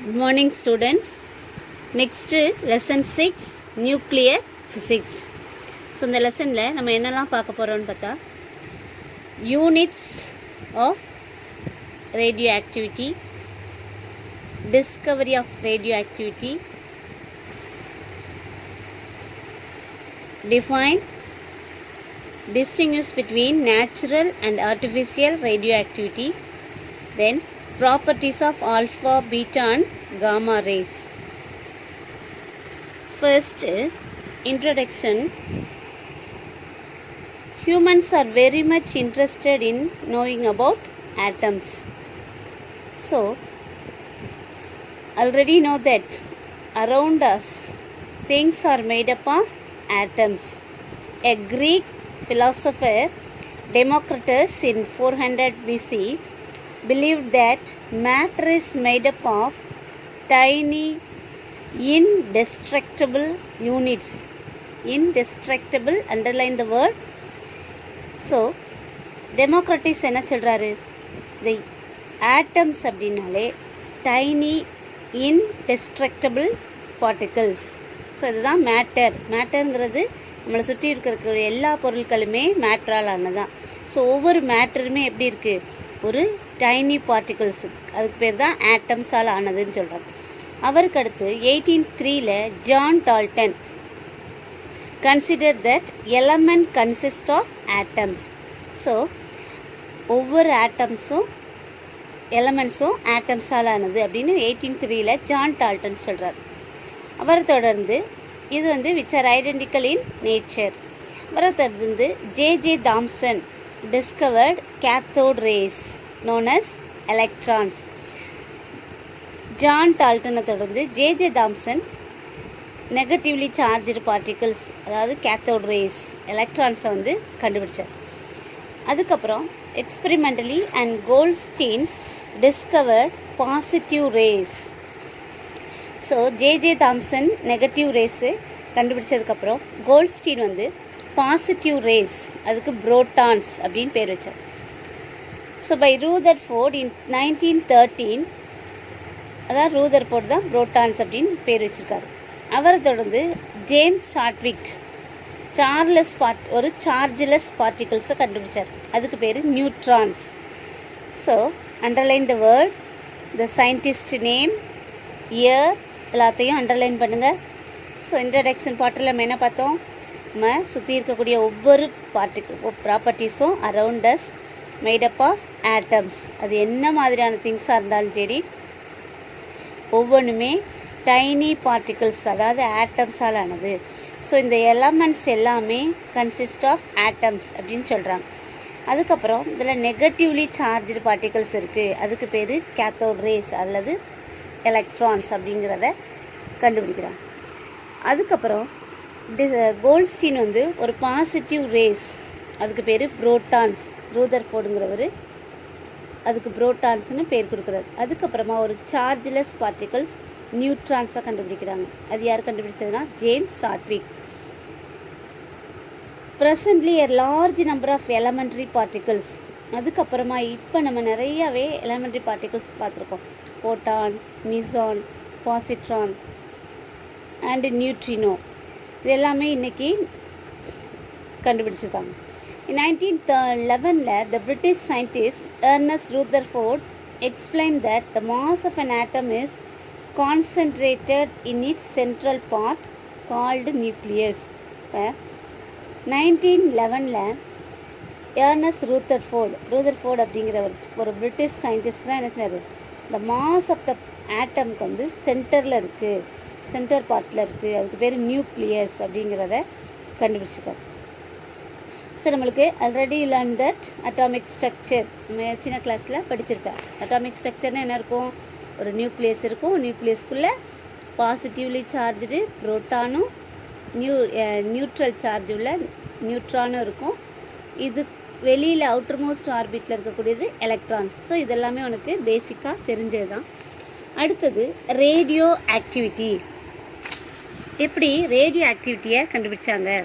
Good morning students. Next lesson 6 nuclear physics. So இந்த லெசனில் நம்ம என்னெல்லாம் பார்க்க போகிறோம்னு பார்த்தா units of radioactivity, discovery of radioactivity, define, distinguish between natural and artificial radioactivity, then properties of alpha, beta and gamma rays. First, introduction. Humans are very much interested in knowing about atoms. So, already know that around us things are made up of atoms. A Greek philosopher, Democritus, in 400 BC, believed that matter is made up of tiny, indestructible units. Indestructible, underline the word. So, Democritus என்ன சொல்கிறாரு, the atoms அப்படின்னாலே tiny, indestructible particles. So இதுதான் matter. மேட்டருங்கிறது நம்மளை சுற்றி இருக்கிற எல்லா பொருட்களுமே மேட்டரால் ஆனதான். So ஒவ்வொரு மேட்டருமே எப்படி இருக்குது, ஒரு டைனி பார்ட்டிகிள்ஸ், அதுக்கு பேர் தான் ஆட்டம்ஸால் ஆனதுன்னு சொல்கிறாங்க. அவருக்கு அடுத்து 1803 John Dalton consider that element consist of atoms. So ஒவ்வொரு ஆட்டம்ஸும் எலமெண்ட்ஸும் ஆட்டம்ஸால் ஆனது அப்படின்னு 1803 ஜான் டால்டன் சொல்கிறார். அவரை தொடர்ந்து இது which are identical in nature. அவரை தொடர்ந்து J Thomson discovered cathode rays known as electrons. John டால்டனை தொடர்ந்து J Thomson negatively charged particles, அதாவது கேத்தோட் ரேஸ், எலக்ட்ரான்ஸை கண்டுபிடிச்சார். அதுக்கப்புறம் experimentally and Goldstein discovered positive rays. So J Thomson negative rays கண்டுபிடிச்சதுக்கப்புறம் Goldstein positive rays, அதுக்கு புரோட்டான்ஸ் அப்படின்னு பேர் வச்சார். ஸோ பை ரூதர்ஃபோர்ட் இன் 1913, அதாவது ரூதர்ஃபோர்ட் தான் புரோட்டான்ஸ் அப்படின்னு பேர் வச்சுருக்காரு. அவரை தொடர்ந்து ஜேம்ஸ் சாட்விக் ஒரு சார்ஜ்லெஸ் பார்ட்டிகிள்ஸை கண்டுபிடிச்சார், அதுக்கு பேர் neutrons. So underline the word, the scientist name, year, எல்லாத்தையும் அண்டர்லைன் பண்ணுங்கள். ஸோ இன்ட்ரடக்ஷன் பார்ட்டில் நம்ம என்ன பார்த்தோம், நம்ம சுற்றி இருக்கக்கூடிய ஒவ்வொரு ப்ராப்பர்ட்டிஸும் around us made up of atoms. அது என்ன மாதிரியான திங்ஸாக இருந்தாலும் சரி, ஒவ்வொன்றுமே டைனி பார்ட்டிகிள்ஸ், அதாவது ஆட்டம்ஸால் ஆனது. ஸோ இந்த எலமெண்ட்ஸ் எல்லாமே கன்சிஸ்ட் ஆஃப் ஆட்டம்ஸ் அப்படின்னு சொல்கிறாங்க. அதுக்கப்புறம் இதில் நெகட்டிவ்லி சார்ஜ்டு பார்ட்டிகிள்ஸ் இருக்குது, அதுக்கு பேர் கேத்தோட் ரேஸ் அல்லது எலக்ட்ரான்ஸ் அப்படிங்கிறத கண்டுபிடிக்கிறாங்க. அதுக்கப்புறம் கோல்ட்ஸ்டீன் ஒரு பாசிட்டிவ் ரேஸ், அதுக்கு பேர் புரோட்டான்ஸ், ரூதர்ஃபோர்டுங்கிறவர் அதுக்கு புரோட்டான்ஸ்னு பேர் கொடுக்குறாரு. அதுக்கப்புறமா ஒரு சார்ஜ்லெஸ் பார்ட்டிகிள்ஸ் நியூட்ரான்ஸாக கண்டுபிடிக்கிறாங்க. அது யார் கண்டுபிடிச்சதுன்னா James Chadwick. Presently a large number of elementary particles. அதுக்கப்புறமா இப்போ நம்ம நிறையாவே எலமெண்ட்ரி பார்ட்டிகிள்ஸ் பார்த்துருக்கோம். போட்டான், மிசான், பாசிட்ரான் அண்டு நியூட்ரினோ, இது எல்லாமே இன்றைக்கி கண்டுபிடிச்சிருக்காங்க. In 1911, the British scientist Ernest Rutherford explained that the mass of an atom is concentrated in its central part called nucleus. 1911 Ernest Rutherford அப்படிங்கிற ஒரு பிரிட்டிஷ் சயின்டிஸ்ட் தான் என்ன செய்றாரு, the mass of the atomக்கு சென்டரில் இருக்குது, சென்டர் பார்ட்டில் இருக்குது, அதுக்கு பேர் நியூக்ளியஸ் அப்படிங்கிறத கண்டுபிடிச்சிருக்காரு. ஸோ நம்மளுக்கு already learn that atomic structure, நம்ம சின்ன கிளாஸில் படிச்சிருப்பேன். அட்டாமிக் ஸ்ட்ரக்சர்னால் என்ன இருக்கும், ஒரு நியூக்ளியஸ் இருக்கும், நியூக்ளியஸ்க்குள்ளே பாசிட்டிவ்லி சார்ஜ்டு புரோட்டானும் நியூட்ரல் சார்ஜ் உள்ள நியூட்ரானும் இருக்கும். இது வெளியில் அவுட்டர் மோஸ்ட் ஆர்பிட்டில் இருக்கக்கூடியது எலக்ட்ரான்ஸ். ஸோ இதெல்லாமே உனக்கு பேசிக்காக தெரிஞ்சது தான். அடுத்தது ரேடியோ ஆக்டிவிட்டி. எப்படி ரேடியோ ஆக்டிவிட்டியை கண்டுபிடிச்சாங்க?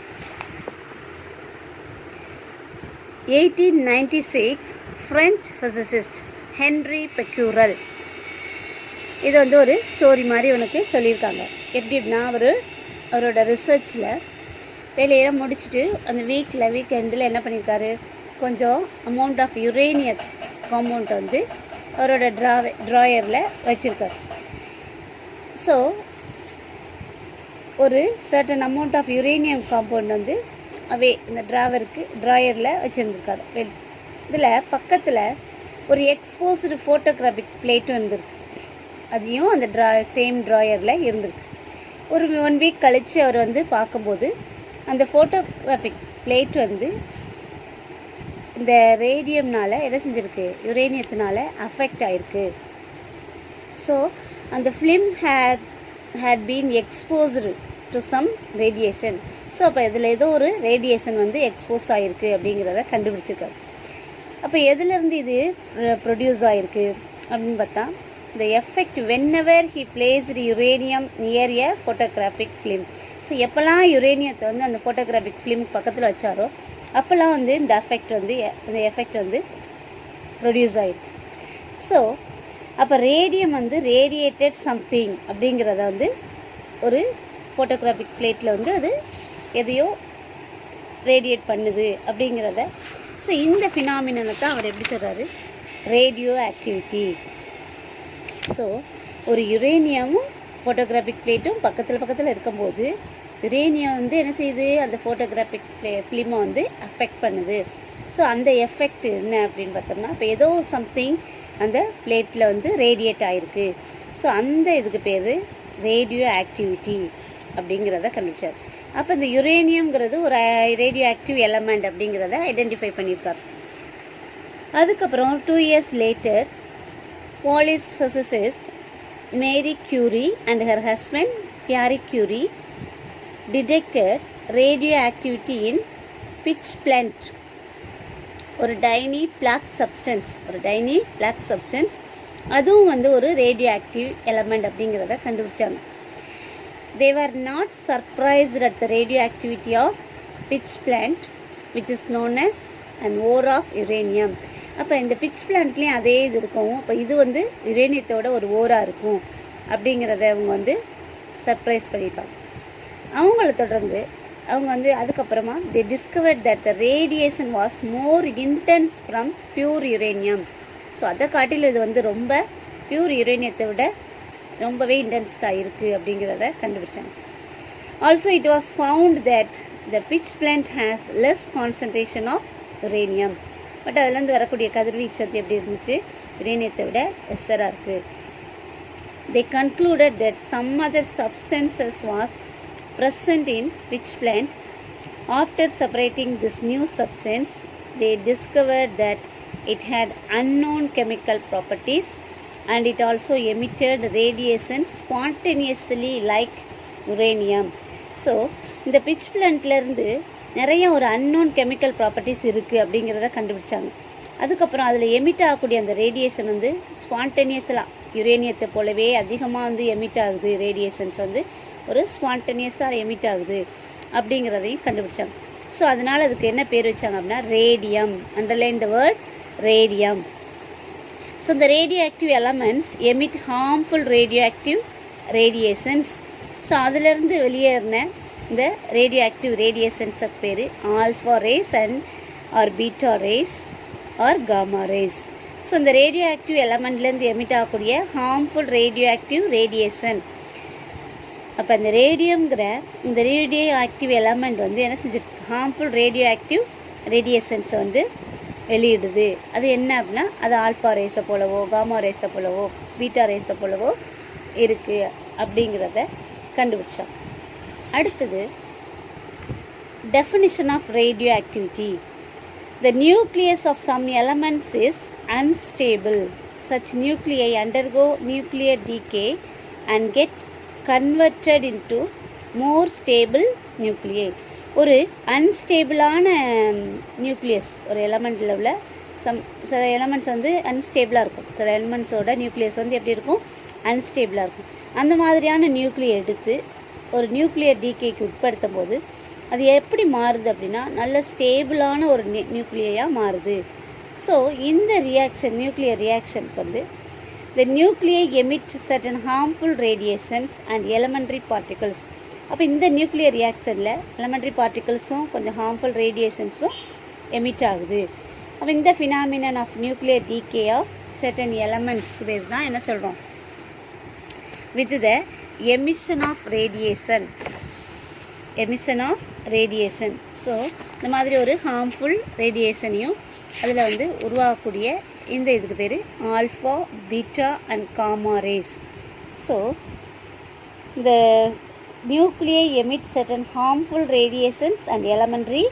1896 French physicist Henri Becquerel இது வந்து ஒரு ஸ்டோரி மாதிரி உனக்கு சொல்லியிருக்காங்க. எப்படின்னா அவரோட ரிசர்ச்சில் வேலையெல்லாம் முடிச்சுட்டு அந்த வீக் எண்டில் என்ன பண்ணியிருக்காரு, கொஞ்சம் அமௌண்ட் ஆஃப் யுரேனியம் காம்பவுண்ட் வந்து அவரோட ட்ராயரில் வச்சுருக்காரு. ஸோ ஒரு certain amount of uranium compound வந்து இந்த ட்ராயரில் வச்சுருந்துருக்காரு. இதில் பக்கத்தில் ஒரு எக்ஸ்போஸ்டு ஃபோட்டோகிராஃபிக் பிளேட்டும் இருந்திருக்கு. அதையும் அந்த சேம் ட்ராயரில் இருந்திருக்கு. ஒரு 1 வீக் கழித்து அவர் வந்து பார்க்கும்போது அந்த ஃபோட்டோகிராஃபிக் பிளேட் வந்து இந்த ரேடியம்னால் என்ன செஞ்சுருக்கு, யுரேனியத்தினால அஃபெக்ட் ஆகிருக்கு. ஸோ அந்த film had been exposed to some radiation. So அப்போ இதில் ஏதோ ஒரு ரேடியேஷன் வந்து எக்ஸ்போஸ் ஆகிருக்கு அப்படிங்கிறத கண்டுபிடிச்சிருக்காரு. அப்போ எதுலேருந்து இது ப்ரொடியூஸ் ஆகிருக்கு அப்படின்னு பார்த்தா, the effect whenever he placed uranium near a photographic film. So எப்போல்லாம் யுரேனியத்தை வந்து அந்த ஃபோட்டோகிராஃபிக் ஃபிலிமுக்கு பக்கத்தில் வச்சாரோ அப்போல்லாம் வந்து இந்த எஃபெக்ட் வந்து ப்ரொடியூஸ் ஆகிருக்கு. ஸோ அப்போ ரேடியம் வந்து ரேடியேட்டட் சம்திங் அப்படிங்கிறத வந்து ஒரு ஃபோட்டோகிராஃபிக் பிளேட்டில் வந்து அது எதையோ ரேடியேட் பண்ணுது அப்படிங்கிறத. ஸோ இந்த ஃபினாமினனை தான் அவர் எப்படி சொல்கிறாரு, ரேடியோ ஆக்டிவிட்டி. ஸோ ஒரு யுரேனியமும் ஃபோட்டோகிராஃபிக் பிளேட்டும் பக்கத்தில் இருக்கும்போது யுரேனியம் வந்து என்ன செய்யுது, அந்த ஃபோட்டோகிராஃபிக் ஃபிலிமை வந்து அஃபெக்ட் பண்ணுது. ஸோ அந்த எஃபெக்ட் என்ன அப்படின்னு பார்த்தோம்னா, இப்போ ஏதோ சம்திங் அந்த பிளேட்டில் வந்து ரேடியேட் ஆகிருக்கு. ஸோ அந்த இதுக்கு பேர் ரேடியோ ஆக்டிவிட்டி அப்படிங்கிறத கண்டுபிடிச்சார். அப்போ இந்த யுரேனியம்ங்கிறது ஒரு ரேடியோ ஆக்டிவ் எலமெண்ட் அப்படிங்கிறத ஐடென்டிஃபை பண்ணியிருக்கார். அதுக்கப்புறம் 2 years later Polish physicist Marie Curie and her husband Pierre Curie detected radioactivity in pitch blende, ஒரு டைனி பிளாக் சப்ஸ்டன்ஸ். அதுவும் வந்து ஒரு ரேடியோ ஆக்டிவ் எலமெண்ட் அப்படிங்கிறத கண்டுபிடிச்சாங்க. They were not surprised at the radioactivity of pitch blende, which is known as an ore of uranium. அப்போ இந்த pitch பிளான்ட்லேயும் அதே இது இருக்கும். அப்போ இது வந்து யுரேனியத்தோட ஒரு ஓராக இருக்கும் அப்படிங்கிறத அவங்க வந்து சர்ப்ரைஸ் பண்ணியிருக்காங்க. அவங்கள தொடர்ந்து அவங்க வந்து அதுக்கப்புறமா they discovered that the radiation was more intense from pure uranium. So அதை காட்டிலும் இது வந்து ரொம்ப பியூர் யுரேனியத்தை விட ரொம்பவே இன்டென்ஸ்டாக இருக்குது அப்படிங்கிறத கண்டுபிடிச்சாங்க. Also it was found that the pitchblende has less concentration of uranium. But அதுலேருந்து வரக்கூடிய கதிர்வீச்சு அது எப்படி இருந்துச்சு, யுரேனியத்தை விட லெஸ்ஸராக இருக்குது. They concluded that some other substances was present in pitch blende. After separating this new substance, they discovered that it had unknown chemical properties and it also emitted radiation spontaneously like uranium. So இந்த pitch blende நிறைய ஒரு unknown chemical properties இருக்குது அப்படிங்கிறத கண்டுபிடிச்சாங்க. அதுக்கப்புறம் அதில் emit ஆகக்கூடிய அந்த ரேடியேஷன் வந்து ஸ்பான்டேனியஸாக யுரேனியத்தை போலவே அதிகமாக வந்து எமிட் ஆகுது. ரேடியேஷன்ஸ் வந்து ஒரு ஸ்பான்டேனியஸாக எமிட் ஆகுது அப்படிங்கிறதையும் கண்டுபிடிச்சாங்க. ஸோ அதனால் அதுக்கு என்ன பேர் வச்சாங்க அப்படின்னா radium. Underline the word radium. So இந்த radioactive elements emit harmful radioactive radiations. So அதிலிருந்து வெளியேறின இந்த ரேடியோ ஆக்டிவ் ரேடியேஷன்ஸுக்கு பேர் alpha rays and or beta rays or gamma rays. So இந்த ரேடியோ ஆக்டிவ் எலமெண்ட்லேருந்து எமிட் ஆகக்கூடிய ஹார்ம்ஃபுல் ரேடியோ ஆக்டிவ் ரேடியேஷன். அப்போ இந்த ரேடியம்ங்கிற இந்த ரேடியோ ஆக்டிவ் எலமெண்ட் வந்து என்ன செஞ்சிருக்கு, ஹார்ம்ஃபுல் ரேடியோ ஆக்டிவ் ரேடியேஷன்ஸை வந்து வெளியிடுது. அது என்ன அப்படின்னா அது ஆல்ஃபா ரேஸை போலவோ காமா ரேஸை போலவோ பீட்டா ரேஸை போலவோ இருக்குது அப்படிங்கிறத கண்டுபிடிச்சோம். அடுத்தது definition of radioactivity. The nucleus of some elements is unstable. Such nuclei undergo nuclear decay and get converted into more stable nuclei. ஒரு அன்ஸ்டேபிளான நியூக்ளியஸ் ஒரு எலமெண்ட்டில் உள்ள சில எலமெண்ட்ஸ் வந்து அன்ஸ்டேபிளாக இருக்கும். சில எலமெண்ட்ஸோட நியூக்ளியஸ் வந்து எப்படி இருக்கும், அன்ஸ்டேபிளாக இருக்கும். அந்த மாதிரியான நியூக்ளியை எடுத்து ஒரு நியூக்ளியர் டீகேக்கு உட்படுத்தும் போது அது எப்படி மாறுது அப்படின்னா நல்ல ஸ்டேபிளான ஒரு நியூக்ளியாக மாறுது. ஸோ இந்த ரியாக்ஷன் நியூக்ளியர் ரியாக்ஷனுக்கு வந்து The nuclei emit certain harmful radiations and elementary particles. அப்போ இந்த நியூக்ளியர் ரியாக்ஷனில் எலமெண்ட்ரி பார்ட்டிகல்ஸும் கொஞ்சம் ஹார்ம்ஃபுல் ரேடியேஷன்ஸும் எமிட் ஆகுது. அப்போ இந்த phenomenon of nuclear decay of certain elements பேர் தான் என்ன சொல்கிறோம், with the emission of radiation. So இந்த மாதிரி ஒரு ஹார்ம்ஃபுல் ரேடியேஷனையும் அதில் வந்து உருவாகக்கூடிய இந்த இதுக்கு பேர் alpha, beta and gamma rays. So இந்த நியூக்ளியை emit certain harmful radiations and elementary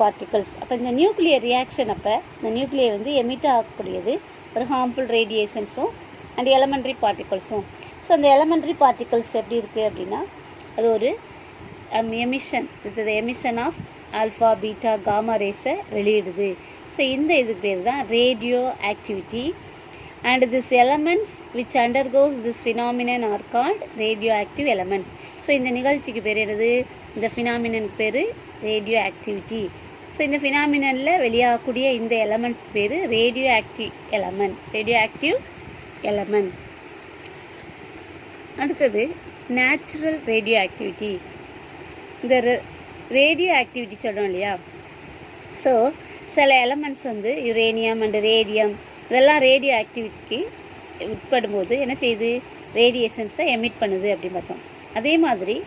particles. அப்போ இந்த நியூக்ளியர் ரியாக்ஷன் அப்போ இந்த நியூக்ளியை வந்து எமிட் ஆகக்கூடியது ஒரு ஹார்ம்ஃபுல் ரேடியேஷன்ஸும் அண்ட் எலமெண்ட்ரி பார்ட்டிகல்ஸும். ஸோ அந்த எலமெண்ட்ரி பார்ட்டிகல்ஸ் எப்படி இருக்குது அப்படின்னா அது ஒரு emission, with the emission of alpha, beta, gamma ரேஸை வெளியிடுது. ஸோ இந்த இதுக்கு பேர் தான் radioactivity. And this elements which undergoes this phenomenon are called radioactive elements. So இந்த நிகழ்ச்சிக்கு பேர் என்னது, இந்த ஃபினாமினனுக்கு பேர் ரேடியோ ஆக்டிவிட்டி. ஸோ இந்த ஃபினாமினனில் வெளியாகக்கூடிய இந்த எலமெண்ட்ஸ்க்கு பேர் ரேடியோ ஆக்டிவ் எலமெண்ட். அடுத்தது நேச்சுரல் ரேடியோ ஆக்டிவிட்டி. இந்த ரேடியோ ஆக்டிவிட்டி சொல்கிறோம் இல்லையா, ஸோ சில எலமெண்ட்ஸ் வந்து யுரேனியம் அண்டு ரேடியம் இதெல்லாம் ரேடியோ ஆக்டிவிட்டிக்கு உட்படும் போது என்ன செய்யுது, ரேடியேஷன்ஸை எமிட் பண்ணுது அப்படின்னு பார்த்தோம். அதே மாதிரி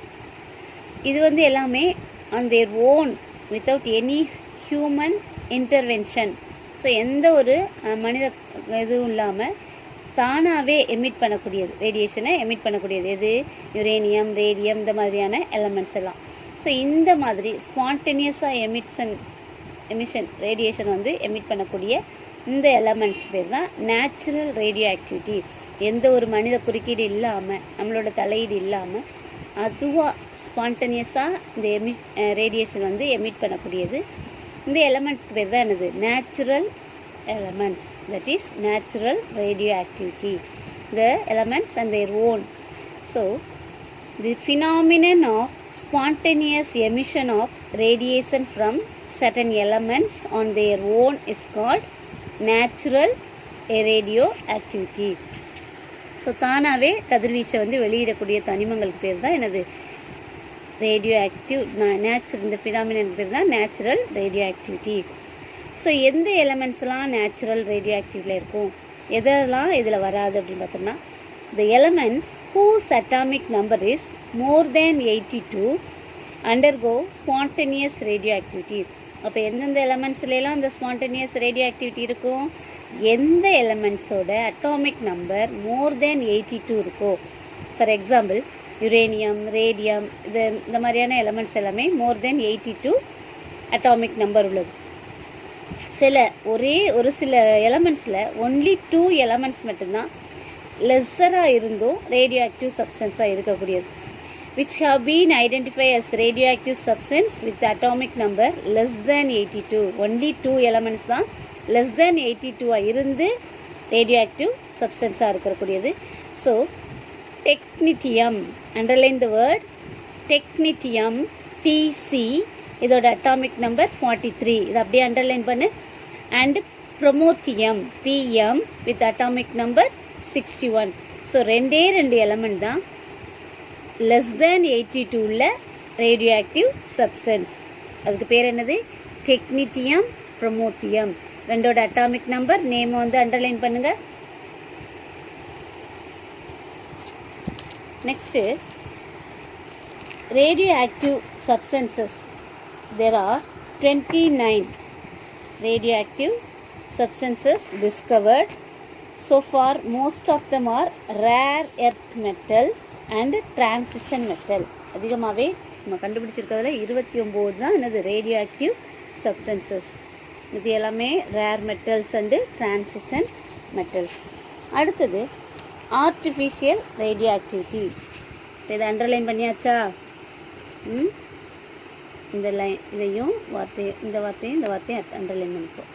இது வந்து எல்லாமே on their own without any human intervention. So எந்த ஒரு மனித இதுவும் இல்லாமல் தானாகவே எமிட் பண்ணக்கூடியது, ரேடியேஷனை எமிட் பண்ணக்கூடியது எது, யுரேனியம், ரேடியம் இந்த மாதிரியான எலமெண்ட்ஸ் எல்லாம். ஸோ இந்த மாதிரி ஸ்பான்டேனியஸாக எமிஷன் ரேடியேஷன் வந்து எமிட் பண்ணக்கூடிய இந்த எலமெண்ட்ஸ் பேர் தான் நேச்சுரல் ரேடியோ ஆக்டிவிட்டி. எந்த ஒரு மனித குறுக்கீடு இல்லாமல், நம்மளோட தலையீடு இல்லாமல் அதுவாக ஸ்பான்டேனியஸாக இந்த ரேடியேஷன் வந்து எமிட் பண்ணக்கூடியது. இந்த எலமெண்ட்ஸ்க்கு பேர் தான் என்னது, natural elements, that is natural radioactivity, the elements and their own. So the phenomenon of spontaneous emission of radiation from certain elements on their own is called natural radioactivity. So தானாகவே கதிர்வீச்சை வந்து வெளியிடக்கூடிய தனிமங்களுக்கு பேர் தான் என்னது, ரேடியோ ஆக்டிவ். இந்த ஃபினாமினனுக்கு பேர் தான் natural radio activity. So எந்த எலமெண்ட்ஸ்லாம் நேச்சுரல் ரேடியோ ஆக்டிவில் இருக்கும், எதெல்லாம் இதில் வராது அப்படின்னு பார்த்தோம்னா, the elements whose atomic number is more than 82 undergo spontaneous radioactivity. அப்போ எந்தெந்த எலமெண்ட்ஸ்லாம் இந்த ஸ்பான்டேனியஸ் ரேடியோ ஆக்டிவிட்டி இருக்கும், எந்த எலமெண்ட்ஸோட அட்டாமிக் நம்பர் மோர் தேன் 82 இருக்கோ. ஃபார் எக்ஸாம்பிள் யுரேனியம், ரேடியம் இந்த மாதிரியான எலமெண்ட்ஸ் எல்லாமே மோர் தேன் 82 அட்டாமிக் நம்பர் உள்ளது. ஒரு சில எலமெண்ட்ஸில் ஒன்லி 2 எலமெண்ட்ஸ் மட்டும்தான் லெஸ்ஸராக இருந்தும் ரேடியோ ஆக்டிவ் சப்ஸ்டன்ஸாக இருக்கக்கூடியது, which have been identified as radioactive substance with atomic number less than 82. only 2 elements தான் less than 82 இருந்து radioactive substanceாக இருக்கக்கூடியது. So technetium, underline the word technetium, TC, இதோட அட்டாமிக் நம்பர் 43, இதை அப்படியே அண்டர்லைன் பண்ணு. And promethium, PM, with atomic number 61. So ரெண்டே எலமெண்ட் தான் லெஸ் தேன் 82 உள்ள ரேடியோ ஆக்டிவ் சப்ஸ்டன்ஸ். அதுக்கு பேர் என்னது, டெக்னிட்டியம், ப்ரொமோத்தியம். ரெண்டோட அட்டாமிக் நம்பர் நேம் வந்து அண்டர்லைன் பண்ணுங்க. Next radio active substances. there are 29 radioactive substances discovered. So far most of them are rare earth metals and transition metal. அதிகமாகவே நம்ம கண்டுபிடிச்சிருக்கிறதுல 29 தான் என்னது ரேடியோ ஆக்டிவ் சப்ஸ்டன்சஸ். இது எல்லாமே rare metals and transition metals. அடுத்தது artificial radio activity. இதை underline பண்ணியாச்சா? இந்த வார்த்தையும் அண்டர்லைன் பண்ணிப்போம்.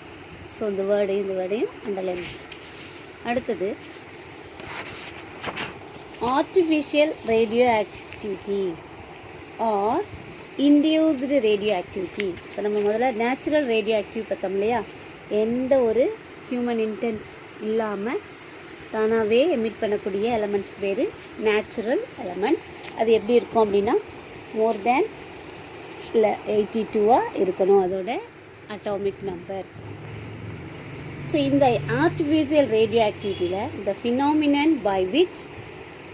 ஸோ இந்த வேர்டையும் அண்டர்லைன் பண்ணிப்போம். அடுத்தது artificial radio activity R induced radio activity. இப்போ நம்ம முதல்ல நேச்சுரல் ரேடியோ ஆக்டிவ் பார்த்தோம் இல்லையா, எந்த ஒரு ஹியூமன் இன்டென்ஸ் இல்லாமல் தானாகவே எமிட் பண்ணக்கூடிய எலமெண்ட்ஸ்க்கு பேர் நேச்சுரல் எலமெண்ட்ஸ். அது எப்படி இருக்கும் அப்படின்னா மோர் தேன் 82 இருக்கணும் அதோட அட்டாமிக் நம்பர். ஸோ இந்த ஆர்டிஃபிஷியல் ரேடியோ ஆக்டிவிட்டியில் the phenomenon by which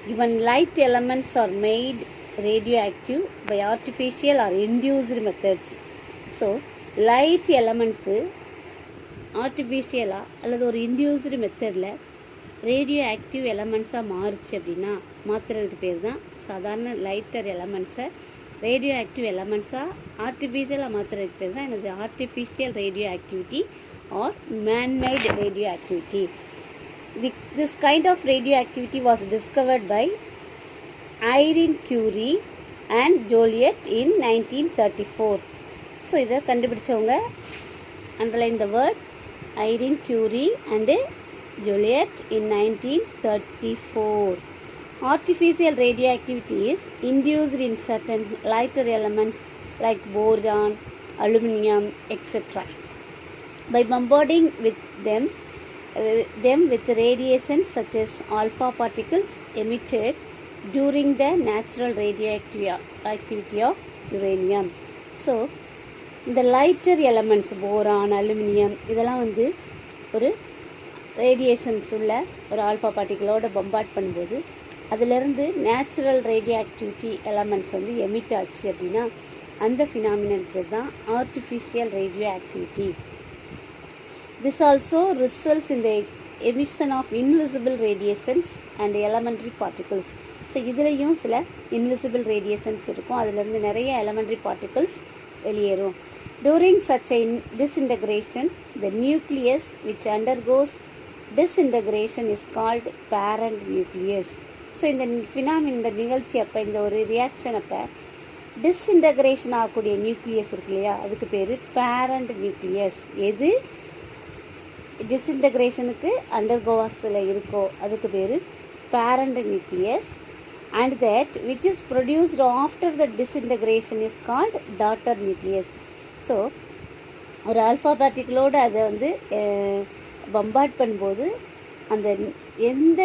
given light elements are made radioactive by artificial or induced methods. So light elements ஆர்டிஃபிஷியலாக அல்லது ஒரு இன்டியூஸ்டு மெத்தடில் ரேடியோ ஆக்டிவ் எலமெண்ட்ஸாக மாறுச்சு அப்படின்னா மாற்றுறதுக்கு பேர் தான் சாதாரண லைட்டர் எலமெண்ட்ஸை ரேடியோ ஆக்டிவ் எலமெண்ட்ஸாக ஆர்டிஃபிஷியலாக மாற்றுறதுக்கு பேர் தான் எனது artificial radio activity R man-made radio activity. This kind of radioactivity was discovered by Irene Curie and Joliet in 1934. So இதை கண்டுபிடிச்சவங்க underline the word Irene Curie and Joliet in 1934. Artificial radioactivity is induced in certain lighter elements like boron, aluminum, etc. by bombarding with them with radiation such as alpha particles emitted during the natural radioactivity of uranium. So இந்த lighter elements boron, aluminium இதெல்லாம் வந்து ஒரு radiations உள்ள ஒரு alpha பார்ட்டிகளோட bombard பண்ணும்போது அதிலிருந்து natural radioactivity elements வந்து emit ஆச்சு அப்படின்னா அந்த ஃபினாமினனுக்கு தான் artificial radioactivity. This also results in the emission of invisible radiations and elementary particles. So இதுலேயும் சில இன்விசிபிள் ரேடியேஷன்ஸ் இருக்கும், அதிலிருந்து நிறைய எலமெண்ட்ரி பார்ட்டிகல்ஸ் வெளியேறும். During such a disintegration, the nucleus which undergoes disintegration is called parent nucleus. So இந்த இந்த நிகழ்ச்சி அப்போ இந்த ஒரு ரியாக்ஷன் அப்போ டிஸ்இன்டகிரேஷன் ஆகக்கூடிய நியூக்ளியஸ் இருக்கு இல்லையா, அதுக்கு பேர் பேரண்ட் நியூக்ளியஸ். எது டிஸ்இன்டகிரேஷனுக்கு அண்டர்கோவாஸில் இருக்கோ அதுக்கு பேர் parent nucleus. And that which is produced after the disintegration is called daughter nucleus. So ஒரு ஆல்ஃபா பார்ட்டிகளோடு அதை வந்து பம்பார்ட் பண்ணும்போது அந்த எந்த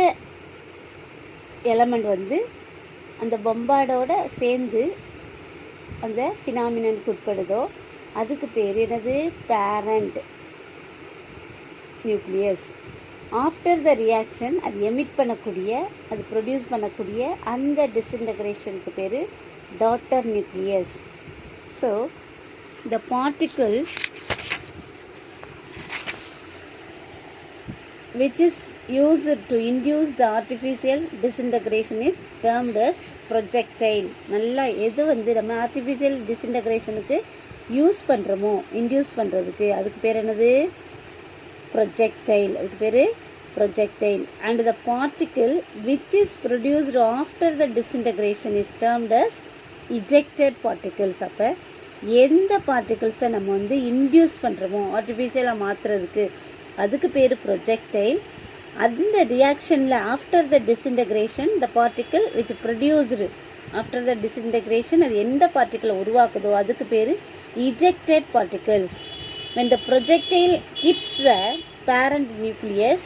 எலமெண்ட் வந்து அந்த பம்பார்டோட சேர்ந்து அந்த ஃபினாமினனுக்கு உட்படுதோ அதுக்கு பேர் என்னது parent nucleus. After the reaction அது எமிட் பண்ணக்கூடிய அது ப்ரொடியூஸ் பண்ணக்கூடிய அந்த டிஸ்இன்டகிரேஷனுக்கு பேர் daughter nucleus. So the particle which is used to induce the artificial disintegration is termed as projectile. நல்லா எது வந்து நம்ம ஆர்டிஃபிஷியல் டிஸ்இன்டகிரேஷனுக்கு யூஸ் பண்ணுறோமோ இன்டியூஸ் பண்ணுறதுக்கு அதுக்கு பேர் என்னது projectile. அதுக்கு பேர் projectile. And the particle which is produced after the disintegration is termed as ejected particles. அப்போ எந்த பார்ட்டிகிள்ஸை நம்ம வந்து இன்டியூஸ் பண்ணுறோமோ ஆர்டிஃபிஷியலாக மாற்றுறதுக்கு அதுக்கு பேர் projectile. அந்த ரியாக்ஷனில் after the disintegration the particle which produced after the disintegration அது எந்த பார்ட்டிக்கிளை உருவாக்குதோ அதுக்கு பேர் ejected particles. When the projectile hits the parent nucleus,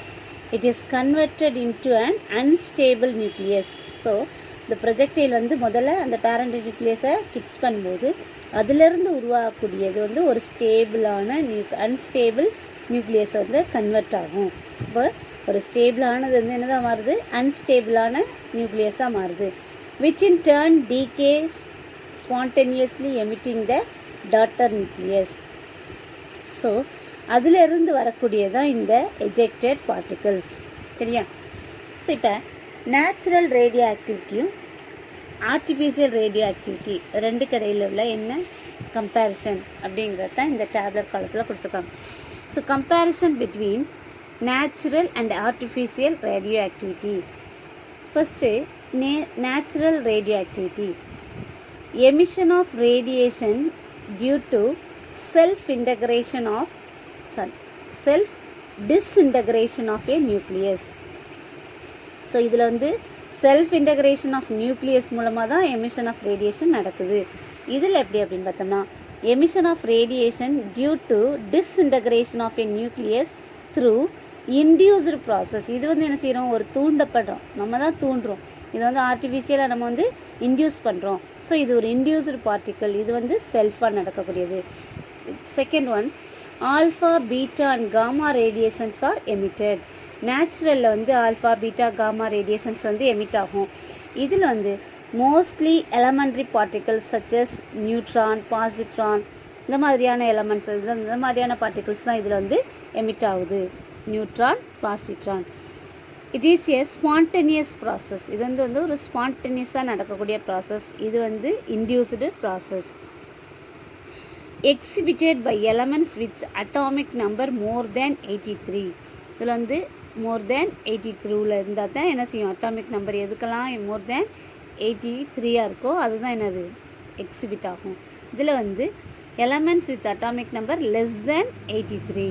it is converted into an unstable nucleus. So the projectile வந்து முதல்ல அந்த parent nucleus-ஐ கிட்ஸ் பண்ணும்போது அதிலிருந்து உருவாகக்கூடியது வந்து ஒரு ஸ்டேபிளான அன்ஸ்டேபிள் நியூக்ளியஸ் வந்து கன்வெர்ட் ஆகும். இப்போ ஒரு ஸ்டேபிளானது வந்து என்னதான் மாறுது, அன்ஸ்டேபிளான நியூக்ளியஸாக மாறுது. which in turn decays spontaneously emitting the daughter nucleus. So அதிலிருந்து வரக்கூடியதான் இந்த எஜெக்டட் பார்ட்டிகல்ஸ். சரியா? ஸோ இப்போ நேச்சுரல் ரேடியோ ஆக்டிவிட்டியும் ஆர்டிஃபிஷியல் ரேடியோ ஆக்டிவிட்டி ரெண்டு கடையில் உள்ள என்ன கம்பேரிசன் அப்படிங்கிறது தான் இந்த டேப்லெட் காலத்தில் கொடுத்துருக்காங்க. So comparison between natural and artificial radioactivity. First natural radioactivity. Emission of radiation due to self-disintegration of a nucleus. So இதில் வந்து செல்ஃப் இன்டகிரேஷன் ஆஃப் நியூக்ளியஸ் மூலமாக தான் எமிஷன் ஆஃப் ரேடியேஷன் நடக்குது. இதில் எப்படி அப்படின்னு பார்த்தோம்னா emission of radiation due to disintegration of a nucleus through induced process. இது வந்து என்ன செய்கிறோம், ஒரு தூண்டப்படுறோம், நம்ம தான் தூண்டுறோம். இது வந்து ஆர்டிஃபிஷியலாக நம்ம வந்து இன்டியூஸ் பண்ணுறோம். ஸோ இது ஒரு இன்டியூஸ்டு பார்ட்டிக்கல். இது வந்து செல்ஃபாக நடக்கக்கூடியது. Second one, alpha beta and gamma radiations are emitted. நேச்சுரலில் வந்து ஆல்ஃபா பீட்டா காமா ரேடியேஷன்ஸ் வந்து எமிட் ஆகும். இதில் வந்து mostly elementary particles such as neutron, positron, இந்த மாதிரியான எலமெண்ட்ஸ், இந்த மாதிரியான பார்ட்டிகல்ஸ் தான் இதில் வந்து எமிட் ஆகுது. Neutron, positron. It is a spontaneous process. இது வந்து ஒரு ஸ்பான்டேனியஸாக நடக்கக்கூடிய ப்ராசஸ். இது வந்து induced process. Exhibited by elements with atomic number more than 83. இதில் வந்து மோர் தேன் 83 இருந்தால் தான் என்ன செய்யும், அட்டாமிக் நம்பர் எதுக்கெல்லாம் மோர் தேன் 83 இருக்கோ அதுதான் என்னது எக்ஸிபிட் ஆகும். இதில் வந்து elements with atomic number less than 83.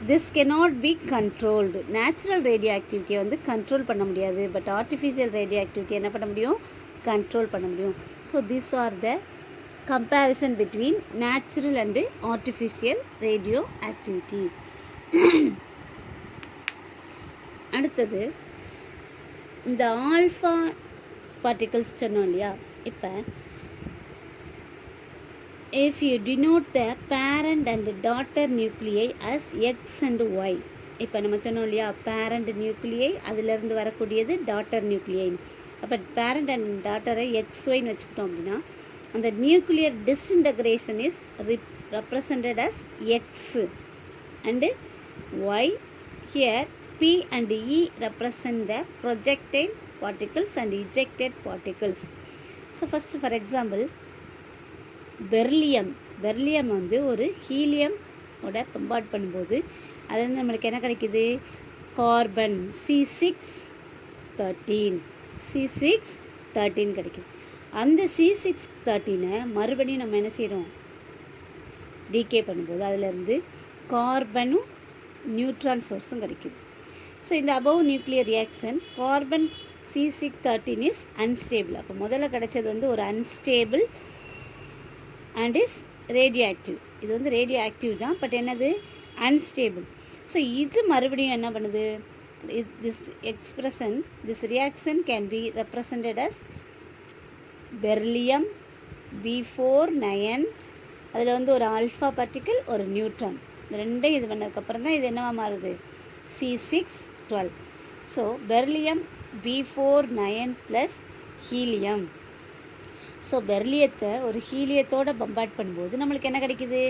This cannot be controlled. Natural radio ஆக்டிவிட்டியை வந்து கண்ட்ரோல் பண்ண முடியாது. பட் ஆர்டிஃபிஷியல் ரேடியோ ஆக்டிவிட்டி என்ன பண்ண முடியும், கண்ட்ரோல் பண்ண முடியும். So this R the comparison between natural and artificial radioactivity. அடுத்தது இந்த ஆல்ஃபா பார்ட்டிகல்ஸ் சொன்னோம் இல்லையா. இப்போ if you denote the parent and daughter nuclei as X and Y. இப்போ நம்ம சொன்னோம் இல்லையா, பேரண்ட் நியூக்ளியை அதிலிருந்து வரக்கூடியது டாட்டர் நியூக்ளியை. அப்போ பேரண்ட் அண்ட் டாட்டரை XYன்னு வச்சுக்கிட்டோம் அப்படின்னா அந்த nuclear disintegration is represented as X and Y. Here P and E represent the projectile particles and ejected particles. So first for example, beryllium வந்து ஒரு ஹீலியம் ஓட கம்பார்ட் பண்ணும்போது அது வந்து நம்மளுக்கு என்ன கிடைக்குது, கார்பன் C613 கிடைக்குது. அந்த C613 மறுபடியும் நம்ம என்ன செய்கிறோம், டீகே பண்ணும்போது அதிலேருந்து கார்பனும் நியூட்ரான் சோர்ஸும் கிடைக்குது. ஸோ இந்த above nuclear reaction carbon C613 is unstable. அப்போ முதல்ல கிடைச்சது வந்து ஒரு அன்ஸ்டேபிள் and is radioactive. இது வந்து ரேடியோ ஆக்டிவ் தான், பட் என்னது அன்ஸ்டேபிள். ஸோ இது மறுபடியும் என்ன பண்ணுது, this reaction can be represented as beryllium B49. அதில் வந்து ஒரு ஆல்ஃபா பார்ட்டிக்கல் ஒரு நியூட்ரான், இது ரெண்டையும் இது பண்ணதுக்கப்புறம் தான் இது என்னவா மாறுது, C612. So beryllium B49 plus helium. So பெர்லியத்தை ஒரு ஹீலியத்தோடு பம்பார்ட் பண்ணும்போது நம்மளுக்கு என்ன கிடைக்குது,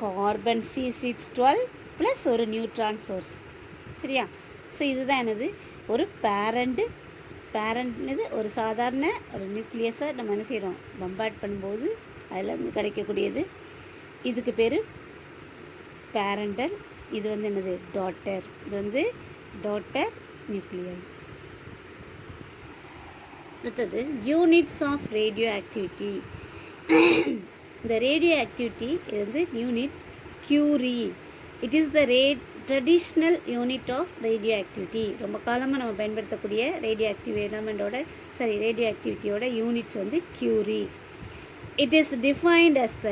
கார்பன் C612 ப்ளஸ் ஒரு நியூட்ரான் சோர்ஸ். சரியா. ஸோ இதுதான் என்னது, ஒரு பேரண்ட் இது ஒரு சாதாரண ஒரு நியூக்ளியஸை நம்ம என்ன செய்கிறோம், பம்பார்ட் பண்ணும்போது அதில் வந்து கிடைக்கக்கூடியது. இதுக்கு பேர் பேரண்டல். இது வந்து என்னது, டாட்டர். இது வந்து டாட்டர் நியூக்ளியை. அடுத்தது யூனிட்ஸ் ஆஃப் ரேடியோ ஆக்டிவிட்டி. இந்த ரேடியோ ஆக்டிவிட்டி இது வந்து units curie. It is the traditional unit of radioactivity. ரொம்ப காலமாக நம்ம பயன்படுத்தக்கூடிய ரேடியோ ஆக்டிவிட்டியோட யூனிட்ஸ் வந்து curie. It is defined as the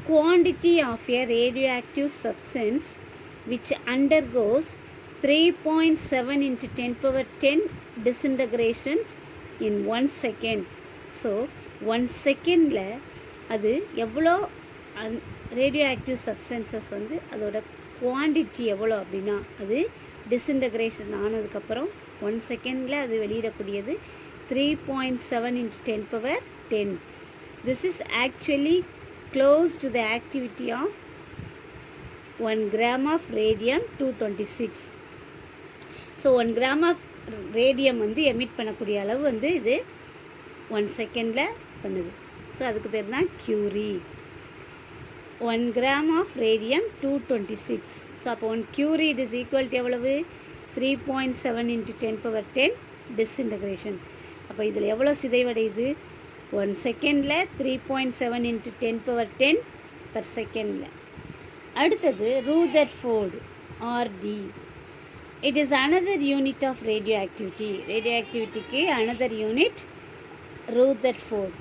quantity of a radioactive substance which undergoes 3.7 × 10⁻10 disintegrations in 1 second. ஸோ 1 செகண்டில் அது எவ்வளோ ரேடியோ ஆக்டிவ் சப்ஸ்டன்சஸ் வந்து அதோட குவான்டிட்டி எவ்வளோ அப்படின்னா அது டிஸ்இன்டகிரேஷன் ஆனதுக்கப்புறம் 1 செகண்டில் அது வெளியிடக்கூடியது 3.7 × 10⁻10. This is actually close to the activity of 1 gram of radium-226. So 1 gram of radium வந்து எமிட் பண்ணக்கூடிய அளவு வந்து இது 1 செகண்டில் பண்ணுது. ஸோ அதுக்கு பேர் தான் Curie. 1 gram of radium-226. So அப்போ 1 curie it is equal to எவ்வளவு, 3.7 × 10⁻10 டிஸ்இன்டகிரேஷன். அப்போ இதில் எவ்வளோ சிதைவடையுது, 1 செகண்டில் 3.7 × 10⁻10 per செகண்டில். அடுத்தது Rutherford RD. It is another unit of radioactivity. Radioactivity another unit, Rutherford.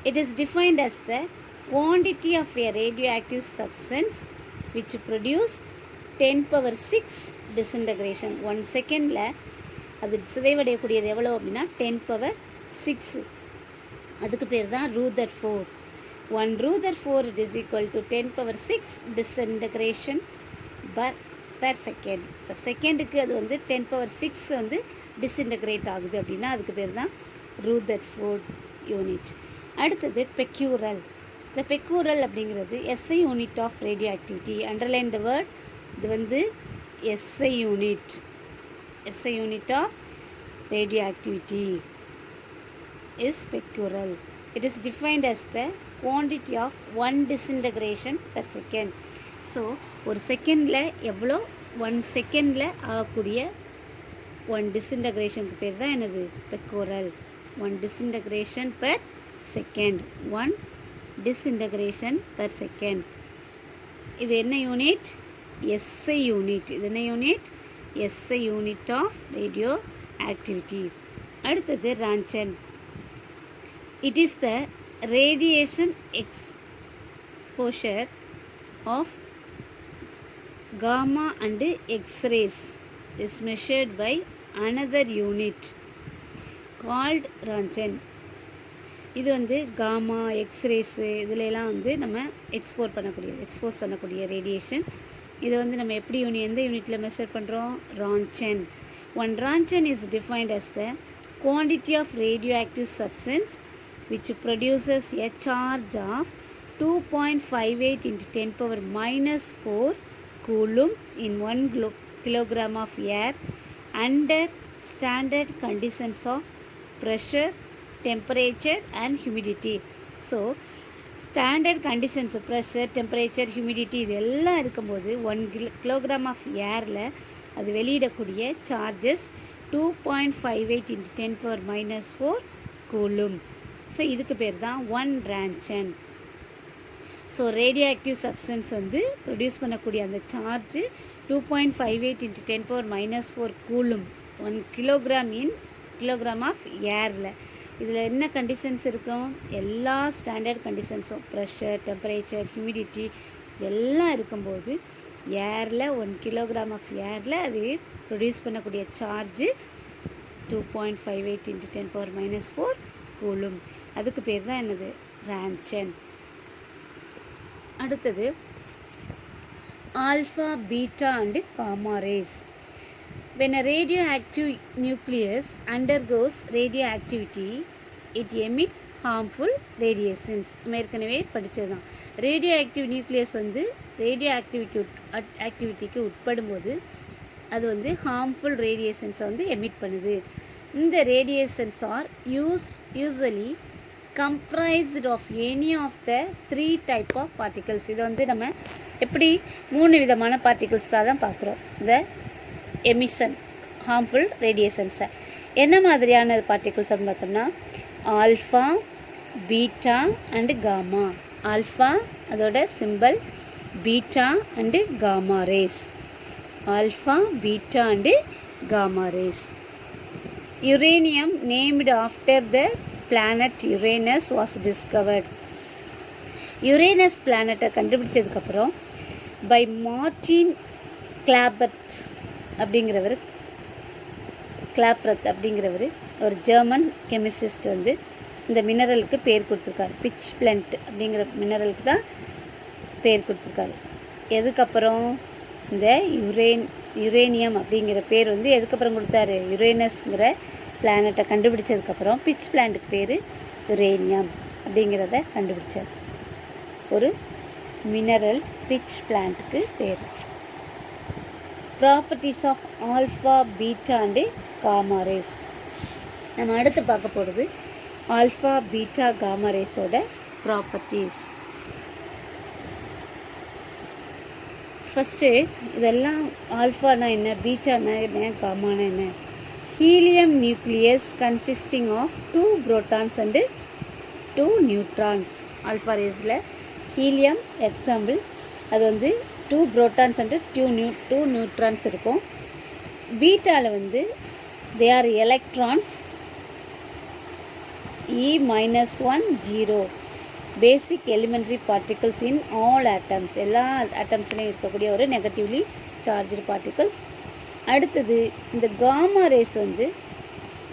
It is defined as the quantity of a radioactive substance which produce 10⁶ disintegration. 1 செகண்டில் அது சிதைவடையக்கூடியது எவ்வளோ அப்படின்னா 10⁶. அதுக்கு பேர் தான் Rutherford. 1 Rutherford it is equal to 10⁶ disintegration per second. இப்போ செகண்டுக்கு அது வந்து 10⁶ வந்து டிஸ்இன்டகிரேட் ஆகுது அப்படின்னா அதுக்கு பேர் தான் ரூதர்ஃபோர்ட் யூனிட். அடுத்தது பெக்யூரல். இந்த பெக்யூரல் அப்படிங்கிறது SI unit of radioactivity. Underline the word. இது வந்து SI unit. SI unit of radioactivity is becquerel. It is defined as the quantity of 1 disintegration per second. So ஒரு செகண்டில் எவ்வளோ 1 செகண்டில் ஆகக்கூடிய 1 டிஸ்இன்டகிரேஷனுக்கு பேர் தான் என்னது becquerel. 1 disintegration per second. 1 disintegration per second. இது என்ன யூனிட்? SI unit. இது என்ன unit? SI unit of radioactivity. அடுத்தது roentgen. It is the radiation exposure of gamma and X-rays is measured by another unit called Ranchan. இது வந்து gamma X-rays இதுலலாம் வந்து நம்ம எக்ஸ்போஸ் பண்ணக்கூடிய ரேடியேஷன். இது வந்து நம்ம எப்படி எந்த யூனிட்டில் மெஷர் பண்ணுறோம்? ரான்சன். 1 ரான்சன் is defined as the quantity of radioactive substance which produces a charge of 2.58 into 10⁻⁻⁴ coulomb in 1 kilogram of air under standard conditions of pressure, temperature and humidity. So standard conditions of pressure, temperature, humidity இதெல்லாம் இருக்கும்போது 1 kilogram of airல அது வெளியிடக்கூடிய charges 2.58 into 10⁻⁻⁴ coulomb. So இதுக்கு பேர் தான் 1 roentgen. So radioactive substance வந்து produce பண்ணக்கூடிய அந்த charge 2.58 into 10⁻⁻⁴ coulomb 1 kilogram of ஏரில். இதில் என்ன கண்டிஷன்ஸ் இருக்கும்? எல்லா ஸ்டாண்டர்ட் கண்டிஷன்ஸும் ப்ரெஷர், டெம்பரேச்சர், ஹியூமிடிட்டி எல்லாம் இருக்கும்போது ஏரில் 1 கிலோகிராம் ஆஃப் ஏரில் அது ப்ரொடியூஸ் பண்ணக்கூடிய சார்ஜு 2.58 into 10⁻⁻⁴ கூலும். அதுக்கு பேர் தான் என்னது? ரான்சன். அடுத்தது alpha, beta and gamma rays. When a radioactive nucleus undergoes radioactivity, it emits harmful radiations. ஏற்கனவே படித்தது தான். ரேடியோ ஆக்டிவ் நியூக்ளியஸ் வந்து ரேடியோ ஆக்டிவிட்டிக்கு உட்படும்போது அது வந்து ஹார்ம்ஃபுல் ரேடியேஷன்ஸை வந்து எமிட் பண்ணுது. இந்த radiations are usually comprised of any of the 3 type of particles. இது வந்து நம்ம எப்படி 3 விதமான பார்ட்டிகிள்ஸாக தான் பார்க்குறோம். இந்த எமிஷன் ஹார்ம்ஃபுல் ரேடியேஷன்ஸை என்ன மாதிரியான பார்ட்டிகிள்ஸ் அப்படின்னு பார்த்தோம்னா alpha, beta and gamma. Alpha அதோட symbol, beta and gamma rays. Alpha, beta and gamma rays. Uranium named after the planet Uranus was discovered. Uranus பிளானட்டை கண்டுபிடிச்சதுக்கப்புறம் பை மார்டின் கிளாப்ரத் அப்படிங்கிறவர் ஒரு ஜெர்மன் கெமிசிஸ்ட் வந்து இந்த மினரலுக்கு பேர் கொடுத்துருக்காரு. பிட்ச் பிளண்ட் அப்படிங்கிற மினரலுக்கு தான் பேர் கொடுத்துருக்காரு. எதுக்கப்புறம் இந்த யுரேனியம் அப்படிங்கிற பேர் வந்து எதுக்கப்புறம் கொடுத்தாரு? யுரேனஸ்ங்கிற பிளானட்டை கண்டுபிடிச்சதுக்கப்புறம் பிட்ச் பிளான்ட்டுக்கு பேர் யுரேனியம் அப்படிங்கிறத கண்டுபிடிச்சார். ஒரு மினரல் பிட்ச் பிளான்ட்டுக்கு பேர். Properties of alpha, beta and gamma rays. நம்ம அடுத்து பார்க்க போகிறது ஆல்ஃபா, பீட்டா, காமா ரேஸோட ப்ராப்பர்ட்டிஸ். ஃபஸ்ட்டு இதெல்லாம் ஆல்ஃபானா என்ன, பீட்டானா என்ன, காமானா என்ன? Helium nucleus consisting of 2 protons and 2 neutrons. Alpha ரேஸில் ஹீலியம் எக்ஸாம்பிள் அது வந்து 2 protons அண்டு 2 neutrons இருக்கும். பீட்டாவில் வந்து they are electrons E-1 0. Basic elementary particles in all atoms, எல்லா ஆட்டம்ஸ்லையும் இருக்கக்கூடிய ஒரு நெகட்டிவ்லி சார்ஜ்டு பார்ட்டிகல்ஸ். அடுத்தது இந்த காமா ரேஸ் வந்து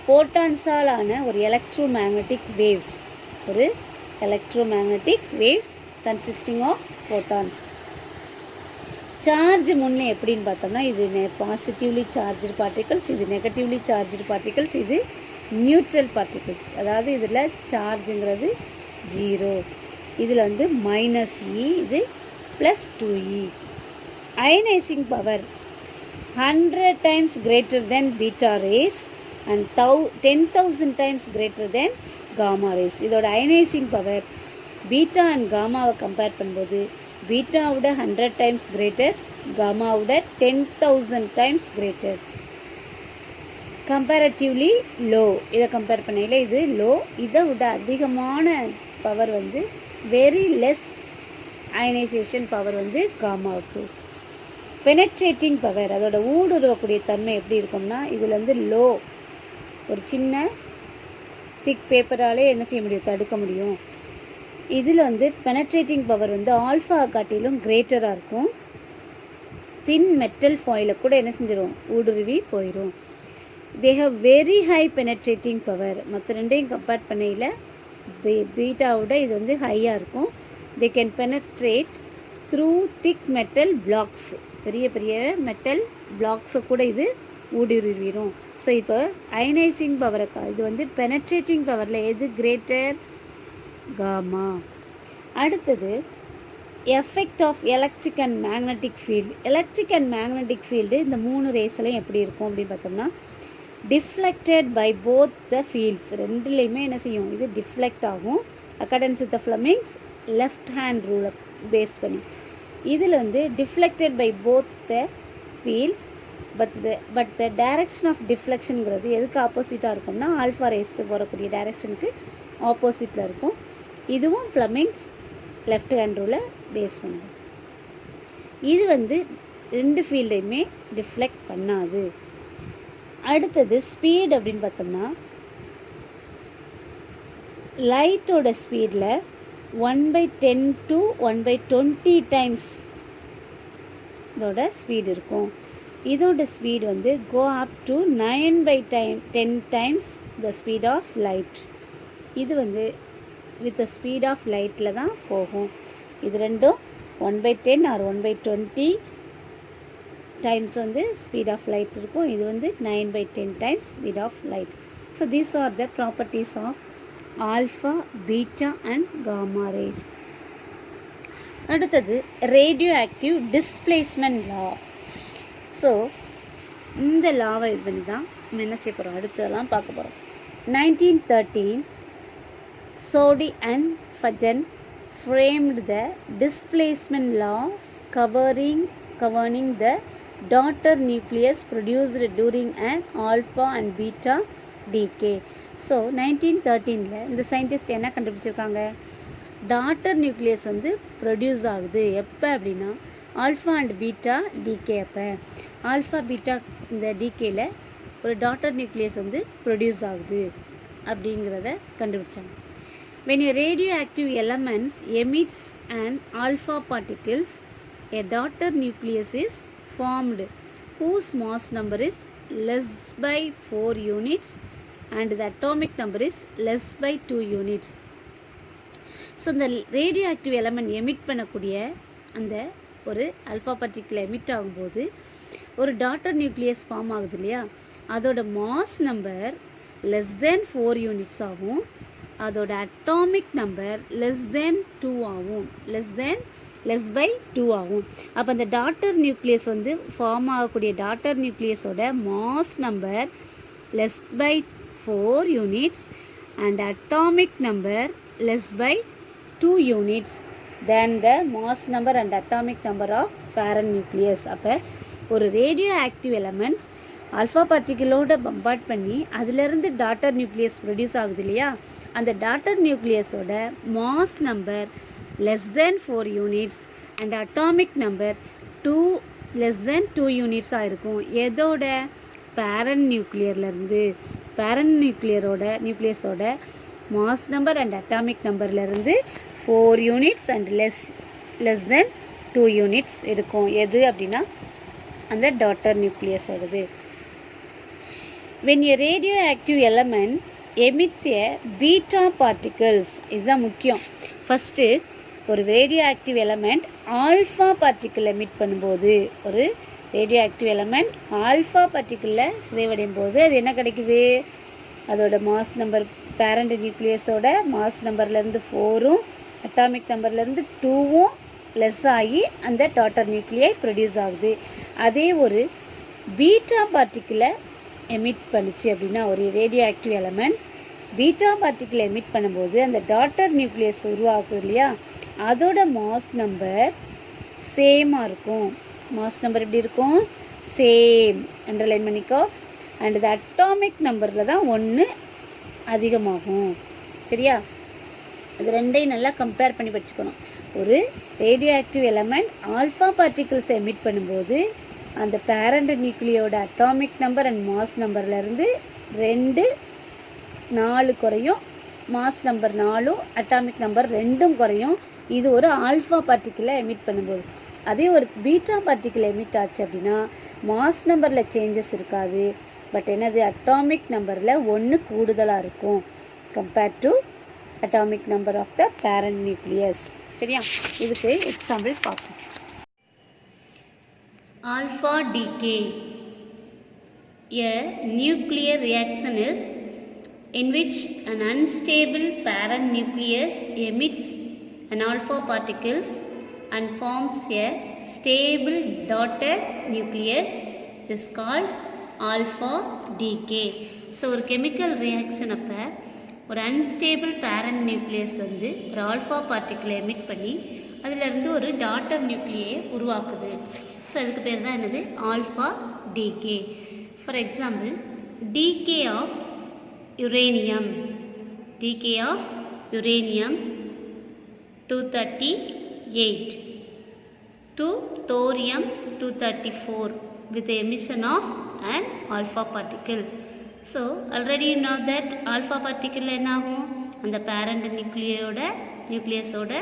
ஃபோட்டான்ஸால் ஆன ஒரு எலக்ட்ரோ மேக்னட்டிக் வேவ்ஸ், ஒரு electromagnetic waves consisting of photons. Charge முன்னே எப்படின்னு பார்த்தோம்னா இது பாசிட்டிவ்லி சார்ஜ்டு பார்ட்டிகல்ஸ், இது நெகட்டிவ்லி சார்ஜ்டு பார்ட்டிகல்ஸ், இது நியூட்ரல் பார்ட்டிகல்ஸ். அதாவது இதில் சார்ஜுங்கிறது 0, இதில் வந்து -e, இது +2e. Ionising power 100 times greater than beta rays and 10,000 times greater than gamma rays. இதோட அயனைசிங் பவர் பீட்டா அண்ட் காமாவை கம்பேர் பண்ணும்போது பீட்டாவோட 100 times கிரேட்டர், காமாவோட 10,000 times கிரேட்டர். கம்பேரட்டிவ்லி லோ, இதை கம்பேர் பண்ணையில் இது லோ. இதை விட அதிகமான பவர் வந்து வெரி லெஸ் அயனைசேஷன் பவர் வந்து காமாவுக்கு. பெனட்ரேட்டிங் பவர், அதோட ஊடுருவக்கூடிய தன்மை எப்படி இருக்கும்னா இதில் வந்து லோ, ஒரு சின்ன திக் பேப்பராலே என்ன செய்ய முடியும், தடுக்க முடியும். இதில் வந்து பெனட்ரேட்டிங் பவர் வந்து ஆல்ஃபா காட்டிலும் கிரேட்டராக இருக்கும். தின் மெட்டல் ஃபாயிலை கூட என்ன செஞ்சிடும், ஊடுருவி போயிடும். They have very high penetrating power. மற்ற ரெண்டையும் கம்பேர் பண்ணையில் பீட்டாவோட இது வந்து ஹையாக இருக்கும். They can penetrate through thick metal blocks, பெரிய பெரிய மெட்டல் பிளாக்ஸை கூட இது ஊடுருவிடும். ஸோ இப்போ அயனைசிங் பவரை இது வந்து பெனட்ரேட்டிங் பவரில் எது கிரேட்டர், காமா. அடுத்தது effect of electric and magnetic field. Electric and magnetic field இந்த 3 ரேஸ்லையும் எப்படி இருக்கும் அப்படின்னு பார்த்தோம்னா deflected by both the fields, ரெண்டுலேயுமே என்ன செய்யும், இது டிஃப்ளெக்ட் ஆகும். Accordance with the Fleming's left hand ரூலை பேஸ் பண்ணி இதில் வந்து deflected by both the fields. But the direction of டிஃப்ளெக்ஷனுங்கிறது எதுக்கு ஆப்போசிட்டாக இருக்கும்னா ஆல்ஃபா ரேஸ் போகக்கூடிய டைரக்ஷனுக்கு ஆப்போசிட்டில் இருக்கும். இதுவும் ஃப்ளமிங்ஸ் லெஃப்ட் ஹேண்ட் ரூலை பேஸ் பண்ணுது. இது வந்து ரெண்டு ஃபீல்டையுமே டிஃப்ளெக்ட் பண்ணாது. அடுத்தது ஸ்பீட் அப்படின்னு பார்த்தோம்னா லைட்டோட ஸ்பீடில் 1/10 to 1/20 டைம்ஸ் இதோட ஸ்பீடு இருக்கும். இதோட ஸ்பீடு வந்து go up to 9/10 times the speed of light. இது வந்து வித் த ஸ்பீட் ஆஃப் லைட்டில் தான் போகும். இது ரெண்டும் 1/10 ஆர் 1/20 டைம்ஸ் வந்து ஸ்பீட் ஆஃப் லைட் இருக்கும். இது வந்து 9/10 times speed of light. So these are the properties of alpha, beta and gamma rays. அடுத்தது radioactive displacement law. So இந்த லாவை இது பண்ணி தான் நம்ம என்ன செய்ய போகிறோம், அடுத்ததெல்லாம் பார்க்க போகிறோம். 1913 Soddy and Fajan framed the displacement laws governing the daughter nucleus produced during an alpha and beta decay. So 1913 இந்த சயின்டிஸ்ட் என்ன கண்டுபிடிச்சிருக்காங்க, டாட்டர் நியூக்ளியஸ் வந்து ப்ரொடியூஸ் ஆகுது எப்போ அப்படின்னா ஆல்ஃபா அண்ட் பீட்டா டிகே. அப்போ ஆல்ஃபா பீட்டா இந்த டிகேயில் ஒரு டாட்டர் நியூக்ளியஸ் வந்து ப்ரொடியூஸ் ஆகுது அப்படிங்கிறத கண்டுபிடிச்சாங்க. When a radioactive element emits an alpha particles, a daughter nucleus is formed whose mass number is less by 4 units and the atomic number is less by 2 units. So இந்த radioactive element emit பண்ணக்கூடிய அந்த ஒரு alpha particle emit ஆகும்போது ஒரு daughter nucleus form ஆகுது இல்லையா, அதோட mass number less than 4 units ஆகும். அதோட அட்டாமிக் நம்பர் லெஸ் தென் 2 ஆகும், லெஸ் பை 2 ஆகும். அப்போ அந்த டாட்டர் நியூக்ளியஸ் வந்து ஃபார்ம் ஆகக்கூடிய டாட்டர் நியூக்ளியஸோட mass number less by 4 units and atomic number less by 2 units than the mass number and atomic number of parent nucleus. அப்போ ஒரு radioactive elements alpha பார்ட்டிகிளோட bombard பண்ணி அதிலிருந்து டாட்டர் நியூக்ளியஸ் ப்ரொடியூஸ் ஆகுது இல்லையா, அந்த டாட்டர் நியூக்ளியஸோட mass number less than 4 units and atomic number less than 2 யூனிட்ஸாக இருக்கும். எதோட, பேரண்ட் நியூக்ளியர்லேருந்து. பேரண்ட் நியூக்ளியஸோட மாஸ் நம்பர் அண்ட் அட்டாமிக் நம்பர்லேருந்து 4 units and less than 2 units இருக்கும். எது அப்படின்னா அந்த டாட்டர் நியூக்ளியஸோடது. when a radioactive element emits a beta particles, இதுதான் முக்கியம். ஃபஸ்ட்டு ஒரு radioactive element alpha particle emit பண்ணும்போது, ஒரு ரேடியோ ஆக்டிவ் எலமெண்ட் ஆல்ஃபா பார்ட்டிக்கிளில் சிதைவடையும் போது அது என்ன கிடைக்குது? அதோட மாஸ் நம்பர், பேரண்ட் நியூக்ளியஸோட மாஸ் நம்பர்லேருந்து 4ம் அட்டாமிக் நம்பர்லேருந்து 2ம் லெஸ் ஆகி அந்த டாட்டர் நியூக்ளியை ப்ரொடியூஸ் ஆகுது. அதே ஒரு பீட்டா பார்ட்டிக்கிளை எமிட் பண்ணிச்சு அப்படின்னா, ஒரு ரேடியோ ஆக்டிவ் எலமெண்ட்ஸ் பீட்டா பார்ட்டிக்கிளை எமிட் பண்ணும்போது அந்த டாட்டர் நியூக்ளியஸ் உருவாகுது இல்லையா, அதோட மாஸ் நம்பர் சேமாக இருக்கும். மாஸ் நம்பர் எப்படி இருக்கும்? சேம். அண்டர்லைன் பண்ணிக்கோ. அண்ட் இது அட்டாமிக் நம்பரில் தான் 1 அதிகமாகும். சரியா? அது ரெண்டையும் நல்லா கம்பேர் பண்ணி படிச்சுக்கணும். ஒரு ரேடியோ ஆக்டிவ் எலமெண்ட் ஆல்ஃபா பார்ட்டிகிள்ஸை எமிட் பண்ணும்போது அந்த பேரண்ட் நியூக்ளியோட அட்டாமிக் நம்பர் அண்ட் மாஸ் நம்பர்லேருந்து 2 4 குறையும். மாஸ் நம்பர் 4ம் அட்டாமிக் நம்பர் 2ம் குறையும். இது ஒரு ஆல்ஃபா பார்ட்டிக்கிளை எமிட் பண்ணும்போது. அதே ஒரு பீட்டா பார்ட்டிக்கிள் எமிட் ஆச்சு அப்படின்னா மாஸ் நம்பரில் சேஞ்சஸ் இருக்காது, பட் என்னது அட்டாமிக் நம்பரில் 1 கூடுதலாக இருக்கும் compared to atomic number of the parent nucleus. சரியா? இதுக்கு எக்ஸாம்பிள் பார்ப்போம். Alpha decay. A nuclear reaction is in which an unstable parent nucleus emits an alpha particles and forms a stable daughter nucleus is called alpha decay. So ஒரு chemical reaction அப்போ ஒரு unstable parent nucleus வந்து ஒரு alpha பார்ட்டிக்கிளை emit பண்ணி அதிலிருந்து ஒரு daughter நியூக்ளியை உருவாக்குது. So அதுக்கு பேர் தான் என்னது? Alpha decay. For example, decay of uranium, decay of uranium 238 to thorium 234 with the emission of an alpha particle. So already you know that alpha particle enagum and the parent nucleus oda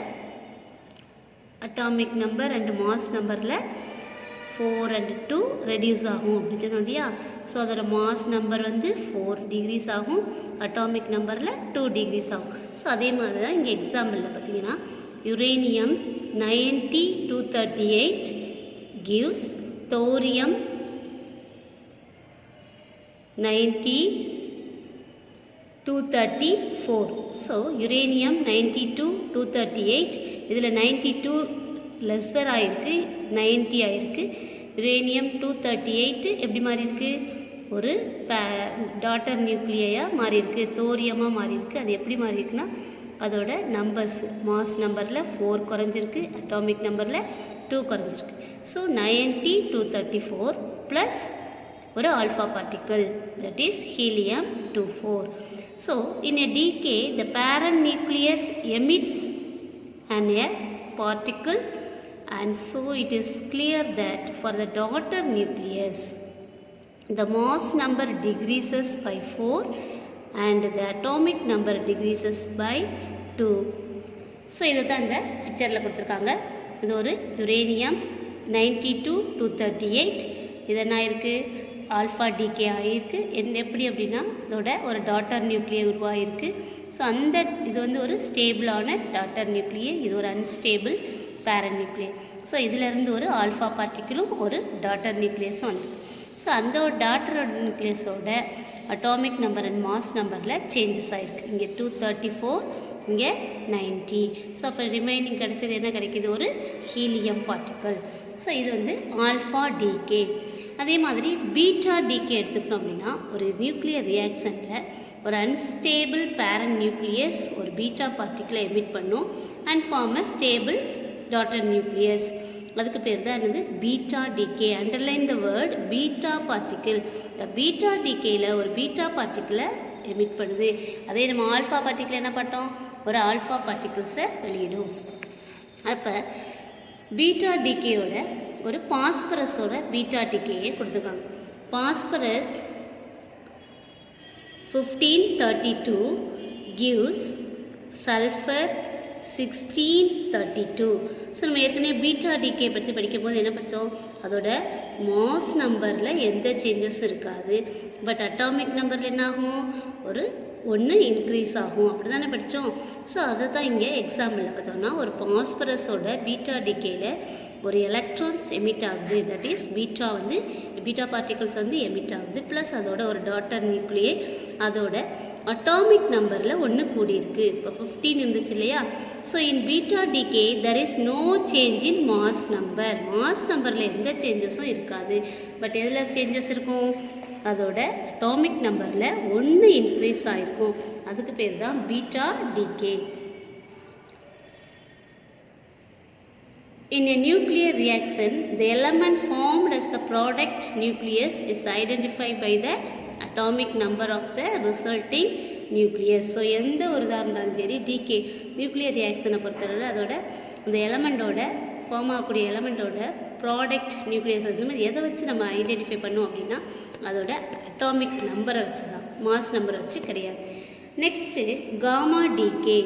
atomic number and mass number la 4 and 2 reduce ஆகும் அப்படின்னு சொன்னோம் இல்லையா. So அதோட mass number வந்து 4 decrease ஆகும், atomic நம்பரில் 2 decrease ஆகும். So அதே மாதிரி தான் இங்கே எக்ஸாம்பிளில் பார்த்தீங்கன்னா uranium 90-238 gives thorium 90-234. So uranium 90-238, இதில் 92 லெஸ்ஸர் ஆகிருக்கு, 90 ஆகிருக்கு. யுரேனியம் 238 எப்படி மாறி இருக்கு? ஒரு டாட்டர் நியூக்ளியாக மாறி இருக்கு, தோரியமாக மாறி இருக்கு. அது எப்படி மாறி இருக்குன்னா அதோட நம்பர்ஸ் மாஸ் நம்பரில் 4 குறைஞ்சிருக்கு, அட்டாமிக் நம்பரில் 2 குறைஞ்சிருக்கு. ஸோ 90-234 ப்ளஸ் ஒரு alpha particle, that is helium 24. So in a decay the parent nucleus emits an a particle, and so it is clear that for the daughter nucleus the mass number decreases by 4 and the atomic number decreases by 2. So இதை தான் இந்த பிக்சரில் கொடுத்துருக்காங்க. இது ஒரு uranium 90-238. இது என்ன இருக்குது? ஆல்ஃபா டிகே ஆகிருக்கு. எப்படி அப்படின்னா இதோட ஒரு டாட்டர் நியூக்ளியை உருவாகிருக்கு. ஸோ அந்த இது வந்து ஒரு ஸ்டேபிளான டாட்டர் நியூக்ளியை, இது ஒரு அன்ஸ்டேபிள் பேரண்ட் நியூக்ளியஸ். ஸோ இதிலேருந்து ஒரு ஆல்ஃபா பார்ட்டிக்கிளும் ஒரு டாட்டர் நியூக்ளியஸும் வந்துருக்கு. ஸோ அந்த ஒரு டாட்டர் நியூக்ளியஸோட அட்டாமிக் நம்பர் அண்ட் மாஸ் நம்பரில் சேஞ்சஸ் ஆகிருக்கு. இங்கே 234, இங்கே 90. ஸோ அப்போ ரிமைனிங் கிடைச்சது என்ன கிடைக்கிது? ஒரு ஹீலியம் பார்ட்டிக்கல். ஸோ இது வந்து ஆல்ஃபா டிகே. அதே மாதிரி பீட்டா டிகே எடுத்துக்கிட்டோம் அப்படின்னா ஒரு நியூக்ளியர் ரியாக்ஷனில் ஒரு அன்ஸ்டேபிள் பேரண்ட் நியூக்ளியஸ் ஒரு பீட்டா பார்ட்டிக்கிளை எமிட் பண்ணும் and form a stable daughter nucleus. அதுக்கு பேர் தான் என்னது? Beta decay. Underline the word beta particle. Beta டிகேயில் ஒரு பீட்டா பார்ட்டிக்கிளை எமிட் பண்ணுது. அதே நம்ம ஆல்ஃபா பார்ட்டிக்கிள் என்ன பண்ணோம்? ஒரு ஆல்ஃபா பார்ட்டிகிள்ஸை வெளியிடும். அப்போ பீட்டா டிகேயோட ஒரு பாஸ்பரஸோட பீட்டா டிகேயை கொடுத்துருக்காங்க. Phosphorus 1532 gives sulfur 1632. ஸோ நம்ம ஏற்கனவே பீட்டா டிகே பற்றி படிக்கும் போது என்ன படித்தோம், அதோட மாஸ் நம்பரில் எந்த சேஞ்சஸும் இருக்காது. பட் அட்டாமிக் நம்பரில் என்ன ஆகும், ஒரு 1 இன்க்ரீஸ் ஆகும். அப்படி தானே படித்தோம். ஸோ அதை தான் இங்கே எக்ஸாம்பிளில் பார்த்தோம்னா, ஒரு பாஸ்பரஸோட பீட்டா டிகேயில் ஒரு எலக்ட்ரான்ஸ் எமிட் ஆகுது. That is beta particles emit ஆகுது. ப்ளஸ் அதோட ஒரு டாட்டர் நியூக்ளியே அதோட அட்டாமிக் நம்பரில் 1 கூடியிருக்கு. இப்போ 15 இருந்துச்சு இல்லையா. So in beta decay there is no change in mass number. Mass நம்பரில் எந்த சேஞ்சஸும் இருக்காது. பட் எதில் சேஞ்சஸ் இருக்கும், அதோட அட்டாமிக் நம்பரில் 1 இன்க்ரீஸ் ஆகிருக்கும். அதுக்கு பேர் தான் beta decay. In a nuclear reaction, the element formed as the product nucleus is identified by the atomic number of the resulting nucleus. So எந்த ஒரு இதாக இருந்தாலும் சரி, டிகே நியூக்ளியர் ரியாக்ஷனை பொறுத்தவரை அதோட அந்த எலமெண்டோட ஃபார்ம் ஆகக்கூடிய எலமெண்டோட ப்ராடக்ட் நியூக்ளியஸ் எதை வச்சு நம்ம ஐடென்டிஃபை பண்ணோம் அப்படின்னா அதோட அட்டாமிக் நம்பரை வச்சு தான், மாஸ் நம்பரை வச்சு கிடையாது. Next gamma decay.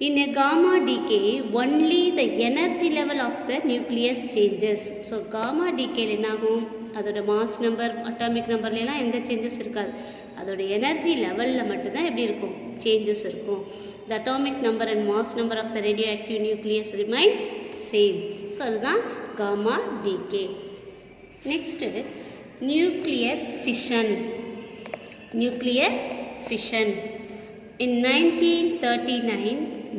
In a gamma decay, only the energy level of the nucleus changes. So gamma decay என்ன ஆகும், அதோட மாஸ் நம்பர் அட்டாமிக் நம்பர்லாம் எந்த சேஞ்சஸ் இருக்காது. அதோட எனர்ஜி லெவலில் மட்டும்தான் எப்படி இருக்கும், சேஞ்சஸ் இருக்கும். The atomic number and mass number of the radioactive nucleus remains same. So அதுதான் gamma decay. Next, nuclear fission. Nuclear fission. In 1939,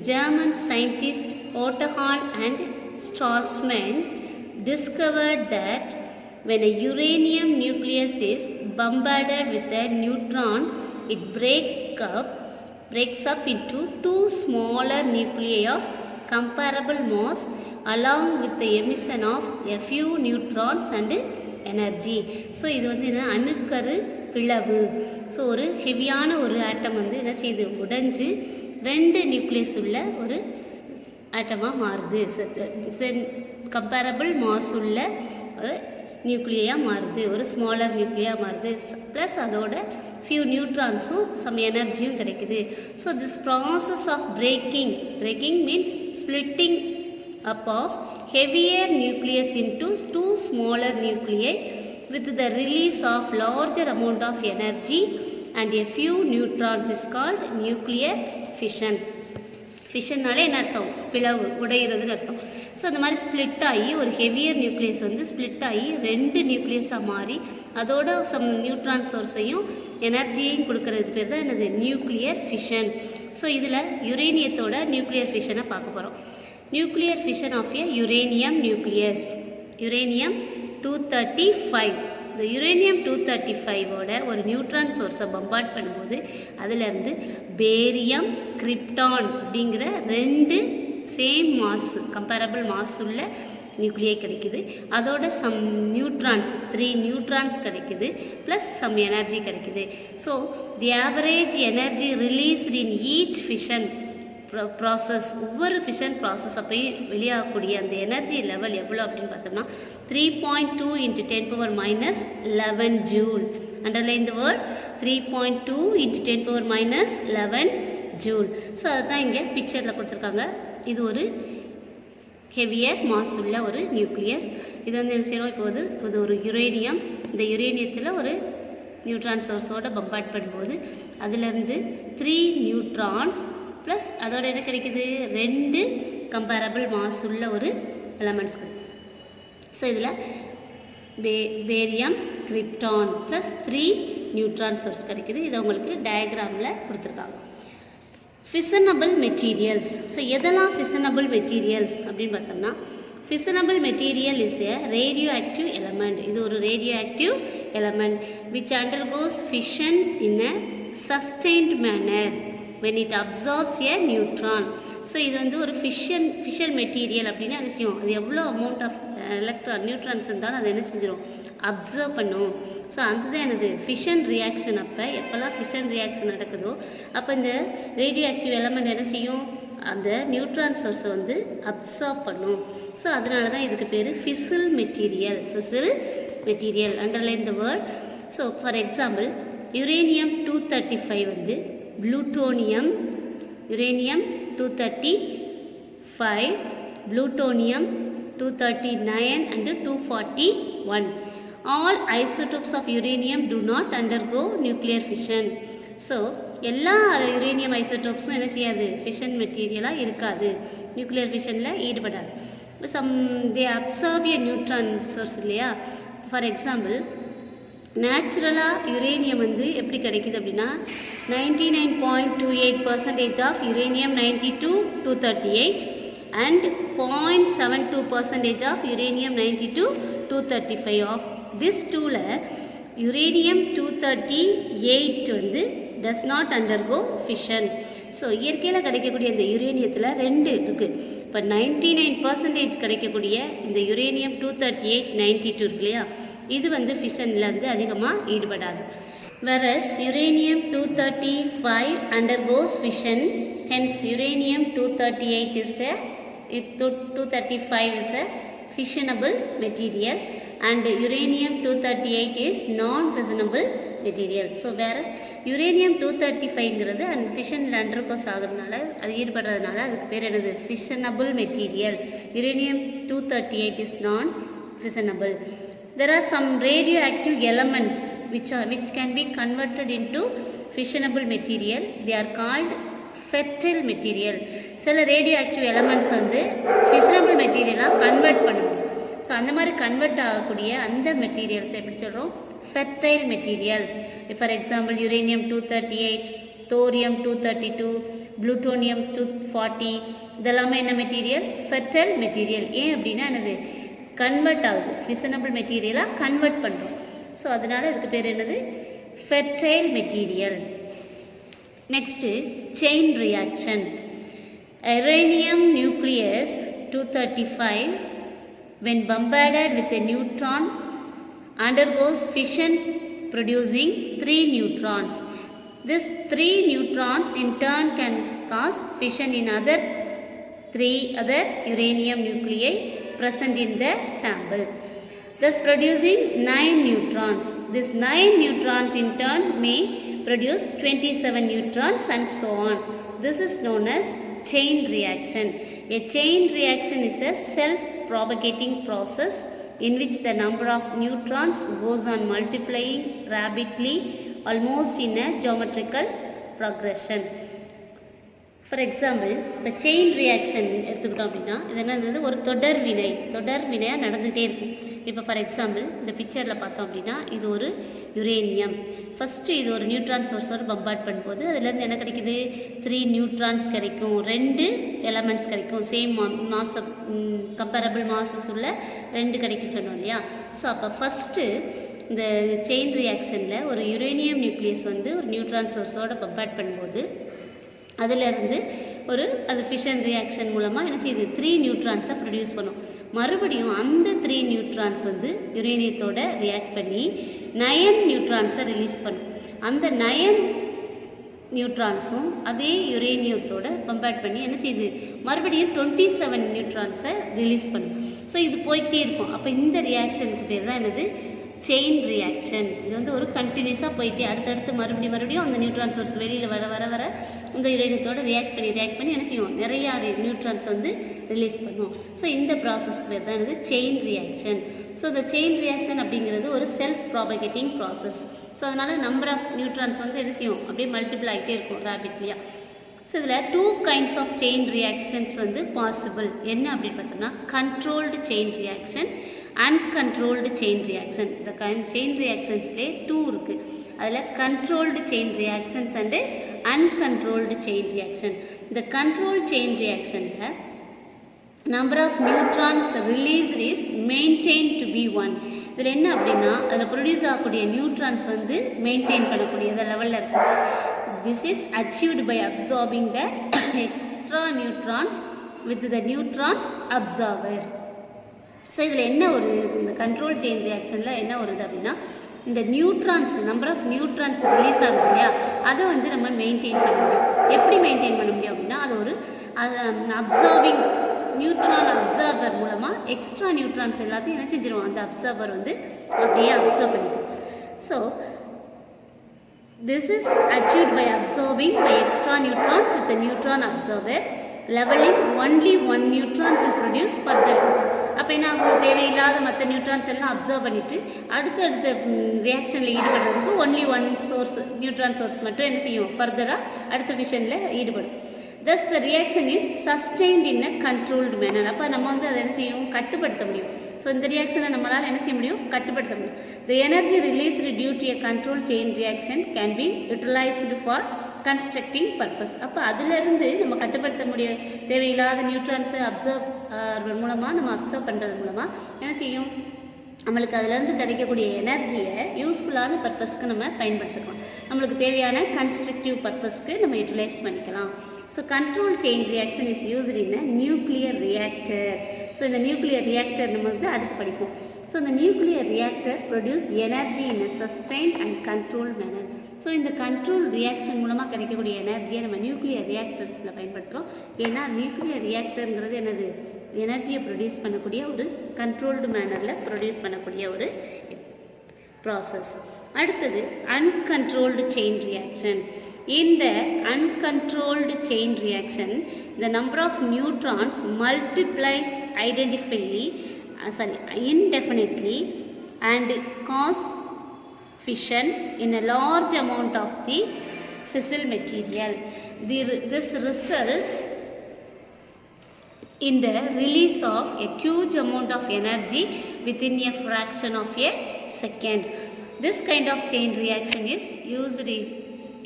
German scientists Otto Hahn and Strassmann discovered that when a uranium nucleus is bombarded with a neutron, it breaks up into 2 smaller nuclei of comparable mass along with the emission of a few neutrons and energy. So இது என்ன, அணுக்கரு பிளவு. So ஒரு ஹெவியான ஒரு ஆட்டம் என்ன செய்யுது, உடைஞ்சு 2 நியூக்ளியஸ் உள்ள ஒரு ஆட்டமாக மாறுது. கம்பேரபிள் மாஸ் உள்ள ஒரு நியூக்ளியாக மாறுது, ஒரு ஸ்மாலர் நியூக்ளியாக மாறுது. ப்ளஸ் அதோட ஃபியூ நியூட்ரான்ஸும் சம் எனர்ஜியும் கிடைக்குது. So this process of breaking means splitting up of heavier nucleus into 2 smaller nuclei with the release of larger amount of energy and a few neutrons is called nuclear fission. ஃபிஷன்னாலே என்ன அர்த்தம், பிளவு, உடையிறதுன்னு அர்த்தம். So அந்த மாதிரி split ஆகி ஒரு heavier nucleus split ஆகி 2 நியூக்ளியஸாக மாறி அதோட சம் நியூட்ரான் சோர்ஸையும் எனர்ஜியையும் கொடுக்கறதுக்கு பேர் தான் என்னது, நியூக்ளியர் ஃபிஷன். ஸோ இதில் யுரேனியத்தோட நியூக்ளியர் ஃபிஷனை பார்க்க போகிறோம். Nuclear fission of a uranium nucleus. Uranium 235. இந்த யுரேனியம் 235ஓட ஒரு நியூட்ரான் சோர்ஸை பம்பார்ட் பண்ணும்போது அதிலேருந்து பேரியம், கிரிப்டான் அப்படிங்கிற 2 சேம் மாஸ், கம்பேரபிள் மாஸ் உள்ள நியூக்ளியை கிடைக்குது. அதோட சம் நியூட்ரான்ஸ் 3 நியூட்ரான்ஸ் கிடைக்குது, ப்ளஸ் சம் எனர்ஜி கிடைக்குது. So the average energy released in each fission process, ஒவ்வொரு ஃபிஷன் ப்ராசஸ் அப்பையும் வெளியாகக்கூடிய அந்த எனர்ஜி லெவல் எவ்வளோ அப்படின்னு பார்த்தோம்னா 3.2 × 10⁻11 ஜூல். அண்டர்லைன் தி வேர்ட் 3.2 × 10⁻11 ஜூல். ஸோ அதுதான் இங்கே பிக்சரில் கொடுத்துருக்காங்க. இது ஒரு ஹெவியர் மாஸ் உள்ள ஒரு நியூக்ளியஸ். இது என்ன செய்யணும், இப்போது இது ஒரு யுரேனியம். இந்த யுரேனியத்தில் ஒரு நியூட்ரான் சோர்ஸோடு பம்பார்ட் பண்ணும்போது அதிலேருந்து 3 நியூட்ரான்ஸ் ப்ளஸ் அதோட என்ன கிடைக்குது, 2 கம்பேரபிள் மாஸ் உள்ள ஒரு எலமெண்ட்ஸ் கிடைக்குது. ஸோ இதில் barium, krypton plus 3 neutron source கிடைக்குது. இதை உங்களுக்கு டயக்ராமில் கொடுத்துருக்காங்க. Fissionable materials. ஸோ எதெல்லாம் ஃபிஷனபிள் மெட்டீரியல்ஸ் அப்படின்னு பார்த்தோம்னா, fissionable material is a radioactive element. இது ஒரு radioactive element which undergoes fission in a sustained manner when it absorbs a neutron. ஸோ இது ஒரு ஃபிஷன் மெட்டீரியல் அப்படின்னா என்ன செய்யும், அது எவ்வளோ அமௌண்ட் ஆஃப் நியூட்ரான்ஸ் இருந்தாலும் அதை என்ன செஞ்சிடும், அப்சர்வ் பண்ணும். ஸோ அதுதான் எனது ஃபிஷன் ரியாக்ஷன். அப்போ எப்போல்லாம் ஃபிஷன் ரியாக்ஷன் நடக்குதோ அப்போ இந்த ரேடியோ ஆக்டிவ் எலமெண்ட் என்ன செய்யும், அந்த நியூட்ரான் சோர்ஸை அப்சர்வ் பண்ணும். ஸோ அதனால தான் இதுக்கு பேர் fissile material. Fissile material, underline the word. So for example uranium 235 plutonium, uranium 235, plutonium 239 and 241. All isotopes of uranium do not undergo nuclear fission. So எல்லா யுரேனியம் ஐசோடோப்ஸும் என்ன செய்யாது, ஃபிஷன் மெட்டீரியலாக இருக்காது, நியூக்ளியர் ஃபிஷனில் ஈடுபடாது. They absorb a neutron source இல்லையா. ஃபார் எக்ஸாம்பிள், நேச்சுரலாக யுரேனியம் வந்து எப்படி கிடைக்குது அப்படின்னா 99.28% of uranium 92-238 and 0.72% of uranium 92-235. Of this டூவில் யுரேனியம் 238 வந்து does not undergo fission. ஸோ இயற்கையில் கிடைக்கக்கூடிய இந்த யுரேனியத்தில் 2 இருக்குது. இப்போ 99% கிடைக்கக்கூடிய இந்த யுரேனியம் 238-92 இருக்கு இல்லையா, இது வந்து ஃபிஷனில் வந்து அதிகமாக ஈடுபடாது. whereas uranium 235 undergoes fission, hence uranium 238 is a 235 is a fissionable material and uranium 238 is non-fissionable material. So whereas uranium 235ங்கிறது அந்த ஃபிஷனில் அண்டர்கோஸ் ஆகிறதுனால, அது ஈடுபடுறதுனால அதுக்கு பேர் என்னது, fissionable material. uranium 238 is non-fissionable. There are some radioactive elements which can be converted into fissionable material. They are called fertile material. சில radioactive elements வந்து fissionable மெட்டீரியலாக convert பண்ணணும். ஸோ அந்த மாதிரி கன்வெர்ட் ஆகக்கூடிய அந்த மெட்டீரியல்ஸ் எப்படி சொல்கிறோம், fertile materials. For example, uranium 238, thorium 232, plutonium 240, இதெல்லாமே என்ன மெட்டீரியல், fertile material. ஏன் அப்படின்னா என்னது, கன்வெர்ட் ஆகுது, ஃபிஷனபிள் மெட்டீரியலாக கன்வெர்ட் பண்ணுறோம். ஸோ அதனால் இதுக்கு பேர் என்னது, fertile material. Next chain reaction. uranium nucleus 235 when bombarded with a neutron undergoes fission producing 3 neutrons. These 3 neutrons in turn can cause fission in 3 other uranium nuclei present in the sample, thus producing 9 neutrons. These 9 neutrons in turn may produce 27 neutrons and so on. This is known as chain reaction. A chain reaction is a self-propagating process in which the number of neutrons goes on multiplying rapidly, almost in a geometrical progression. For example, இப்போ chain reaction எடுத்துக்கிட்டோம் அப்படின்னா இது என்னது, ஒரு தொடர் வினையாக நடந்துகிட்டே இருக்கும். இப்போ ஃபார் எக்ஸாம்பிள் இந்த பிக்சரில் பார்த்தோம் அப்படின்னா இது ஒரு யுரேனியம். ஃபஸ்ட்டு இது ஒரு நியூட்ரான் சோர்ஸோடு பம்பார்ட் பண்ணும்போது அதுலேருந்து என்ன கிடைக்குது, 3 நியூட்ரான்ஸ் கிடைக்கும், 2 எலமெண்ட்ஸ் கிடைக்கும், சேம் மாஸ் கம்பேரபிள் மாசஸ் உள்ள 2 கிடைக்கும் சொன்னோம் இல்லையா. ஸோ அப்போ ஃபஸ்ட்டு இந்த செயின் ரியாக்ஷனில் ஒரு யுரேனியம் நியூக்ளியஸ் வந்து ஒரு நியூட்ரான் சோர்ஸோடு பம்பார்ட் பண்ணும்போது அதிலிருந்து அது ஃபிஷன் ரியாக்ஷன் மூலமாக என்ன செய்யுது, 3 நியூட்ரான்ஸை ப்ரொடியூஸ் பண்ணும். மறுபடியும் அந்த 3 நியூட்ரான்ஸ் வந்து யுரேனியத்தோட ரியாக்ட் பண்ணி 9 நியூட்ரான்ஸை ரிலீஸ் பண்ணும். அந்த 9 நியூட்ரான்ஸும் அதே யுரேனியத்தோட கம்பேர் பண்ணி என்ன செய்யுது, மறுபடியும் 27 நியூட்ரான்ஸை ரிலீஸ் பண்ணும். ஸோ இது போய்கிட்டே இருக்கும். அப்போ இந்த ரியாக்ஷனுக்கு பேர் தான் என்னது, செயின் ரியாக்ஷன். இது வந்து ஒரு கண்டினியூஸாக போயிட்டே அடுத்தடுத்து மறுபடியும் அந்த நியூட்ரான் சோர்ஸ் வெளியில் வர இந்த யுரேனியத்தோட ரியாக்ட் பண்ணி என்ன செய்யும், நிறையா நியூட்ரான்ஸ் வந்து ரிலீஸ் பண்ணும். ஸோ இந்த ப்ராசஸ்க்கு பேர் தான் என்னது, செயின் ரியாக்ஷன். ஸோ இந்த செயின் ரியாக்ஷன் அப்படிங்கிறது ஒரு செல்ஃப் ப்ராபகேட்டிங் ப்ராசஸ். ஸோ அதனால் நம்பர் ஆஃப் நியூட்ரான்ஸ் வந்து என்ன செய்யும், அப்படியே மல்டிபிள் ஆகிட்டே இருக்கும் ரேபிட்லியாக. ஸோ இதில் 2 kinds ஆஃப் செயின் ரியாக்ஷன்ஸ் வந்து பாசிபிள். என்ன அப்படின்னு பார்த்தோம்னா, controlled chain reaction, uncontrolled chain reaction. இந்த செயின் ரியாக்ஷன்ஸ்லேயே 2 இருக்குது. அதில் controlled chain reactions and uncontrolled chain reaction. இந்த கண்ட்ரோல் செயின் ரியாக்ஷனில் number of neutrons release is maintain to be 1. இதில் என்ன அப்படின்னா, அதில் ப்ரொடியூஸ் ஆகக்கூடிய நியூட்ரான்ஸ் வந்து மெயின்டைன் பண்ணக்கூடிய லெவலில் இருக்கும். This is achieved by absorbing the extra neutrons with the neutron absorber. So இதில் என்ன இந்த கண்ட்ரோல் செயின் ரியாக்ஷனில் என்ன வருது அப்படின்னா, இந்த neutrons number of neutrons release ஆகுது இல்லையா, அதை வந்து நம்ம மெயின்டைன் பண்ண முடியும். எப்படி மெயின்டைன் பண்ண முடியும் அப்படின்னா, அது அப்சார்பிங் நியூட்ரான் அப்சார்பர் மூலமாக எக்ஸ்ட்ரா நியூட்ரான்ஸ் எல்லாத்தையும் என்ன செஞ்சிடும், அந்த அப்சார்பர் வந்து அப்படியே அப்சர்வ் பண்ணிக்கும். So this is achieved by absorbing by extra neutrons with the neutron absorber. Levelling only one neutron to produce further fission. அப்போ என்ன ஆகும், தேவையில்லாத மற்ற நியூட்ரான்ஸ் எல்லாம் அப்சர்வ் பண்ணிவிட்டு அடுத்தடுத்த ரியாக்ஷனில் ஈடுபடுறதுக்கு only one source neutron source மட்டும் என்ன செய்யும், ஃபர்தராக அடுத்த ஃபிஷனில் ஈடுபடும். thus the reaction is sustained in a controlled manner. அப்போ நம்ம வந்து அதை என்ன செய்யும், கட்டுப்படுத்த முடியும். ஸோ இந்த ரியாக்ஷனை நம்மளால் என்ன செய்ய முடியும், கட்டுப்படுத்த முடியும். the energy released due to a controlled chain reaction can be utilized for constructing purpose. அப்போ அதிலிருந்து நம்ம கட்டுப்படுத்த முடிய தேவையில்லாத நியூட்ரான்ஸை அப்சர்வ் மூலமாக நம்ம அப்சர்வ் பண்ணுறது மூலமாக என்ன செய்யும், நம்மளுக்கு அதிலேருந்து கிடைக்கக்கூடிய எனர்ஜியை யூஸ்ஃபுல்லான பர்பஸ்க்கு நம்ம பயன்படுத்திக்கலாம். நம்மளுக்கு தேவையான கன்ஸ்ட்ரக்டிவ் பர்பஸ்க்கு நம்ம யூட்டிலைஸ் பண்ணிக்கலாம். So control chain reaction is used in a nuclear reactor. So இந்த நியூக்ளியர் ரியாக்டர் நம்ம வந்து அடுத்து படிப்போம். ஸோ இந்த nuclear reactor produce energy in a sustained and control manner. So இந்த கண்ட்ரோல் ரியாக்ஷன் மூலமாக கிடைக்கக்கூடிய எனர்ஜியை நம்ம நியூக்ளியர் ரியாக்டர்ஸில் பயன்படுத்துகிறோம். ஏன்னா நியூக்ளியர் ரியாக்டருங்கிறது என்னது, எனர்ஜியை ப்ரொடியூஸ் பண்ணக்கூடிய ஒரு கண்ட்ரோல்டு மேனரில் ப்ரொடியூஸ் பண்ணக்கூடிய ஒரு ப்ராசஸ். அடுத்தது uncontrolled chain reaction. In the uncontrolled chain reaction, the number of neutrons multiplies indefinitely and cause fission in a large amount of the fissile material. This results in the release of a huge amount of energy within a fraction of a second. This kind of chain reaction is used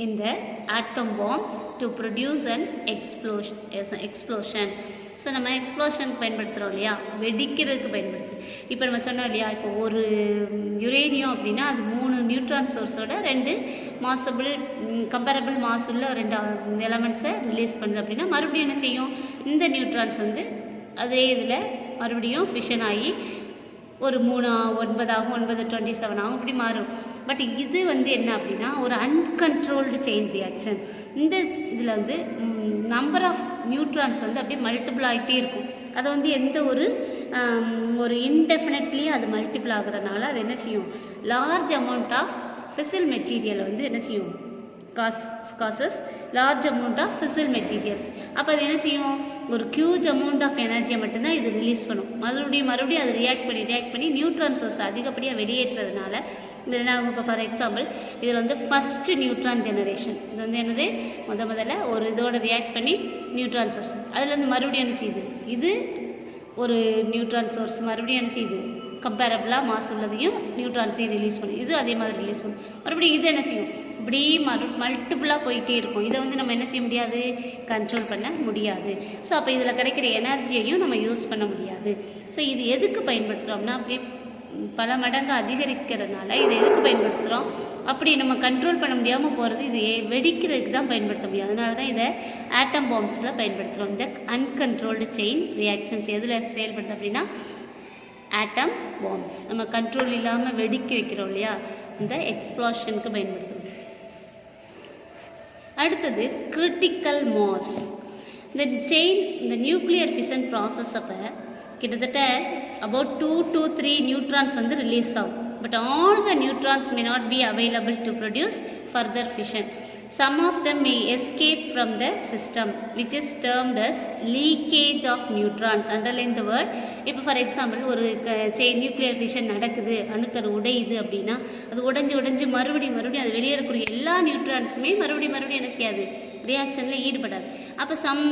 in the atom bombs to produce an explosion. So நம்ம எக்ஸ்ப்ளோஷனுக்கு பயன்படுத்துகிறோம் இல்லையா, வெடிக்கிறதுக்கு பயன்படுத்து. இப்போ நம்ம சொன்னோம் இல்லையா, இப்போ ஒரு யுரேனியம் அப்படின்னா அது 3 நியூட்ரான் சோர்ஸோட 2 மாசபிள் கம்பேரபிள் மாஸ் உள்ள 2 எலமெண்ட்ஸை ரிலீஸ் பண்ணுது அப்படின்னா மறுபடியும் என்ன செய்யும், இந்த நியூட்ரான்ஸ் வந்து அதே இதில் மறுபடியும் ஃபிஷன் ஆகி ஒரு 3 9 ஆகும், 9 27 ஆகும், இப்படி மாறும். பட் இது வந்து என்ன அப்படின்னா ஒரு அன்கண்ட்ரோல்டு செயின் ரியாக்ஷன். இந்த இதில் வந்து நம்பர் ஆஃப் நியூட்ரான்ஸ் வந்து அப்படியே மல்டிபிள் ஆகிட்டே இருக்கும். அதை வந்து எந்த ஒரு இன்டெஃபினெட்லி அது மல்டிபிள் ஆகுறதுனால அது என்ன செய்யும், லார்ஜ் அமௌண்ட் ஆஃப் ஃபிசில் மெட்டீரியலை வந்து என்ன செய்யும், causes large amount of fissile materials. அப்போ அது என்ன செய்யும், ஒரு ஹியூஜ் அமௌண்ட் ஆஃப் எனர்ஜியை மட்டும்தான் இது ரிலீஸ் பண்ணும். மறுபடியும் அது ரியாக்ட் பண்ணி நியூட்ரான் சோர்ஸ் அதிகப்படியாக வெளியேற்றதுனால இது என்ன ஆகும். இப்போ ஃபார் எக்ஸாம்பிள் இதில் வந்து ஃபஸ்ட்டு நியூட்ரான் ஜெனரேஷன், இது வந்து என்னது முதல்ல ஒரு இதோட ரியாக்ட் பண்ணி நியூட்ரான் சோர்ஸ், அதில் வந்து மறுபடியும் என்ன செய்யுது, இது ஒரு நியூட்ரான் சோர்ஸ் மறுபடியும் என்ன செய்யுது, கம்பேரபிளாக மாஸ் உள்ளதையும் நியூட்ரான்ஸையும் ரிலீஸ் பண்ணும். இது அதே மாதிரி ரிலீஸ் பண்ணும். மறுபடியும் இது என்ன செய்யும், இப்படி மல்டிபிளாக போயிட்டே இருக்கும். இதை வந்து நம்ம என்ன செய்ய முடியாது, கண்ட்ரோல் பண்ண முடியாது. ஸோ அப்போ இதில் கிடைக்கிற எனர்ஜியையும் நம்ம யூஸ் பண்ண முடியாது. ஸோ இது எதுக்கு பயன்படுத்துகிறோம்னா அப்படியே பல மடங்கு அதிகரிக்கிறதுனால இதை எதுக்கு பயன்படுத்துகிறோம், அப்படி நம்ம கண்ட்ரோல் பண்ண முடியாமல் போகிறது இது வெடிக்கிறதுக்கு தான் பயன்படுத்த முடியும். அதனால தான் இதை ஆட்டம் பாம்ஸில் பயன்படுத்துகிறோம். இந்த அன்கண்ட்ரோல்டு செயின் ரியாக்ஷன்ஸ் எதில் செயல்படுது அப்படின்னா ஆட்டம் பாம்ஸ். நம்ம கண்ட்ரோல் இல்லாமல் வெடிக்க வைக்கிறோம் இல்லையா, இந்த எக்ஸ்ப்ளோஷனுக்கு பயன்படுத்துகிறோம். அடுத்தது கிரிட்டிக்கல் மாஸ். இந்த நியூக்ளியர் ஃபிஷன் ப்ராசஸ் அப்போ கிட்டத்தட்ட about 2 to 3 நியூட்ரான்ஸ் வந்து ரிலீஸ் ஆகும். But all the neutrons may not be available to produce further fission. Some of them may escape from the system, which is termed as leakage of neutrons. Underline the word. இப்போ for example ஒரு nuclear fission நடக்குது, அணுக்கரு உடையுது அப்படின்னா அது உடைஞ்சு மறுபடியும் அது வெளியேறக்கூடிய எல்லா நியூட்ரான்ஸுமே மறுபடியும் என்ன செய்யாது, ரியாக்ஷனில் ஈடுபடாது. அப்போ சம்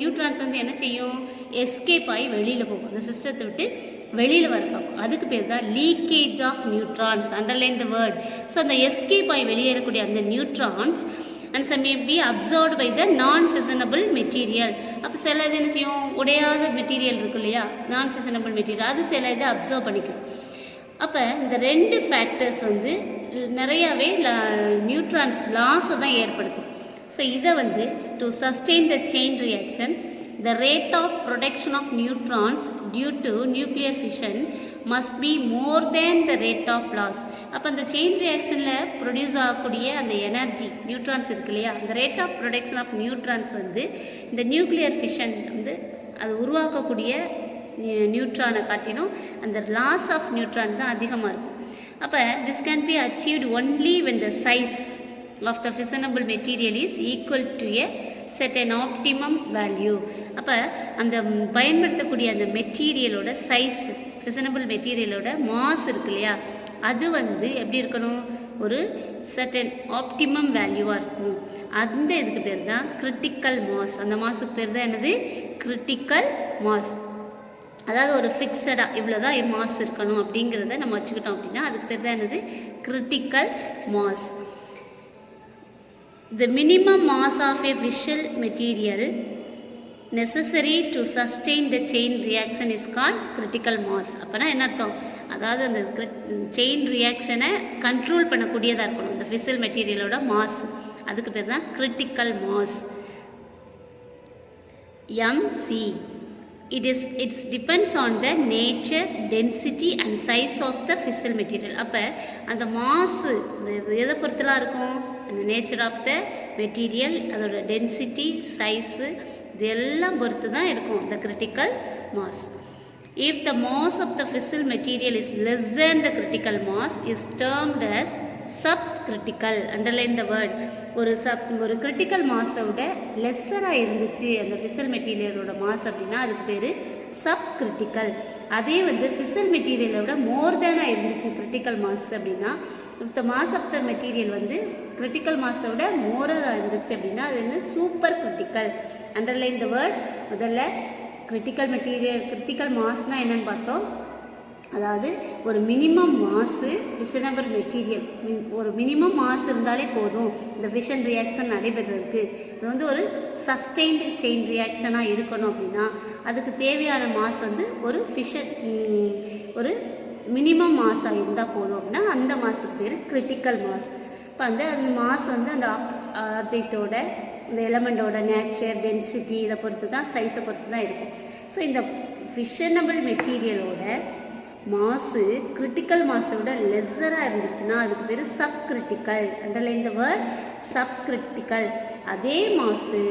நியூட்ரான்ஸ் வந்து என்ன செய்யும், எஸ்கேப் ஆகி வெளியில் போகும், அந்த சிஸ்டத்தை விட்டு வெளியில் வர பார்க்கும். அதுக்கு பேர் தான் leakage of neutrons. Underline the word. So அந்த எஸ்கேப் ஆகி வெளியேறக்கூடிய அந்த neutrons and some may be absorbed by the non-fissionable material. அப்போ சில இது என்ன செய்யும், உடையாத மெட்டீரியல் இருக்கு இல்லையா, non-fissionable material, அது சில இதை அப்சர்வ் பண்ணிக்கும். அப்போ இந்த 2 ஃபேக்டர்ஸ் வந்து நிறையாவே நியூட்ரான்ஸ் லாஸை தான் ஏற்படுத்தும். ஸோ இதை வந்து to sustain the chain reaction, the rate of production of neutrons due to nuclear fission must be more than the rate of loss. அப்போ அந்த செயின் ரியாக்ஷனில் ப்ரொடியூஸ் ஆகக்கூடிய அந்த எனர்ஜி நியூட்ரான்ஸ் இருக்கு இல்லையா, அந்த rate of production of neutrons வந்து இந்த nuclear fission வந்து அது உருவாக்கக்கூடிய நியூட்ரானை காட்டிலும் அந்த லாஸ் ஆஃப் நியூட்ரான் தான் அதிகமாக இருக்கும். அப்போ this can be achieved only when the size of the fissionable material is equal to a set an optimum value. அப்போ அந்த பயன்படுத்தக்கூடிய அந்த மெட்டீரியலோட சைஸ், ஃபிஷனபிள் மெட்டீரியலோட மாஸ் இருக்கு இல்லையா, அது வந்து எப்படி இருக்கணும், ஒரு certain ஆப்டிமம் வேல்யூவாக இருக்கும். அந்த இதுக்கு பேர் தான் கிரிட்டிக்கல் மாஸ். அந்த மாஸுக்கு பேர் தான் என்னது, கிரிட்டிக்கல் மாஸ். அதாவது ஒரு ஃபிக்ஸடாக இவ்வளோ தான் மாஸ் இருக்கணும் அப்படிங்கிறத நம்ம வச்சுக்கிட்டோம் அப்படின்னா அதுக்கு பேர் தான் என்னது, critical mass. The minimum mass of a fissile material necessary to sustain the chain reaction is called critical mass. அப்போனா என்ன அர்த்தம், அதாவது அந்த செயின் ரியாக்ஷனை கண்ட்ரோல் பண்ணக்கூடியதாக இருக்கணும் இந்த ஃபிஷல் மெட்டீரியலோட மாஸ், அதுக்கு பேர் தான் critical mass. MC. It depends on the nature, density and size of the fissile material. அப்போ அந்த மாசு எதை பொறுத்தலாம் இருக்கும், அந்த நேச்சர் ஆஃப் த மெட்டீரியல், அதோட டென்சிட்டி, சைஸு, இது எல்லாம் பொறுத்து தான் இருக்கும் the critical mass. If the mass of the fissile material is less than the critical mass is termed as subcritical. Underline the word. ஒரு critical mass-ஐ விட லெஸ்ஸராக இருந்துச்சு அந்த ஃபிஷல் மெட்டீரியலோட மாஸ் அப்படின்னா அதுக்கு பேர் சப்கிரிட்டிக்கல். அதே வந்து ஃபிஷல் மெட்டீரியலோட மோர் தேனாக இருந்துச்சு கிரிட்டிக்கல் மாஸ் அப்படின்னா, இந்த மாஸ் ஆஃப் த மெட்டீரியல் வந்து கிரிட்டிக்கல் மாஸை விட மோராக இருந்துச்சு அப்படின்னா அது வந்து super critical. Underline the word. முதல்ல கிரிட்டிக்கல் மெட்டீரியல், கிரிட்டிக்கல் மாஸ்னால் என்னென்னு பார்த்தோம், அதாவது ஒரு மினிமம் மாசு ஃபிஷனபிள் மெட்டீரியல், ஒரு மினிமம் மாஸ் இருந்தாலே போதும் இந்த ஃபிஷன் ரியாக்ஷன் நடைபெறதுக்கு. இது வந்து ஒரு சஸ்டெயின்டு செயின் ரியாக்ஷனாக இருக்கணும் அப்படின்னா அதுக்கு தேவையான மாஸ் வந்து ஒரு மினிமம் மாஸாக இருந்தால் போதும் அப்படின்னா அந்த மாஸுக்கு பேர் கிரிட்டிக்கல் மாஸ். இப்போ அந்த மாஸ் வந்து அந்த ஆப்ஜெக்டோட, இந்த எலமெண்டோட நேச்சர், டென்சிட்டி, இதை பொறுத்து தான், சைஸை பொறுத்து தான் இருக்கும். ஸோ இந்த ஃபிஷனபிள் மெட்டீரியலோட மாசு கிரிட்டிக்கல் மாஸை விட லெஸ்ஸராக இருந்துச்சுன்னா அதுக்கு பேர் subcritical. Underline the word, subcritical. அதே மாசு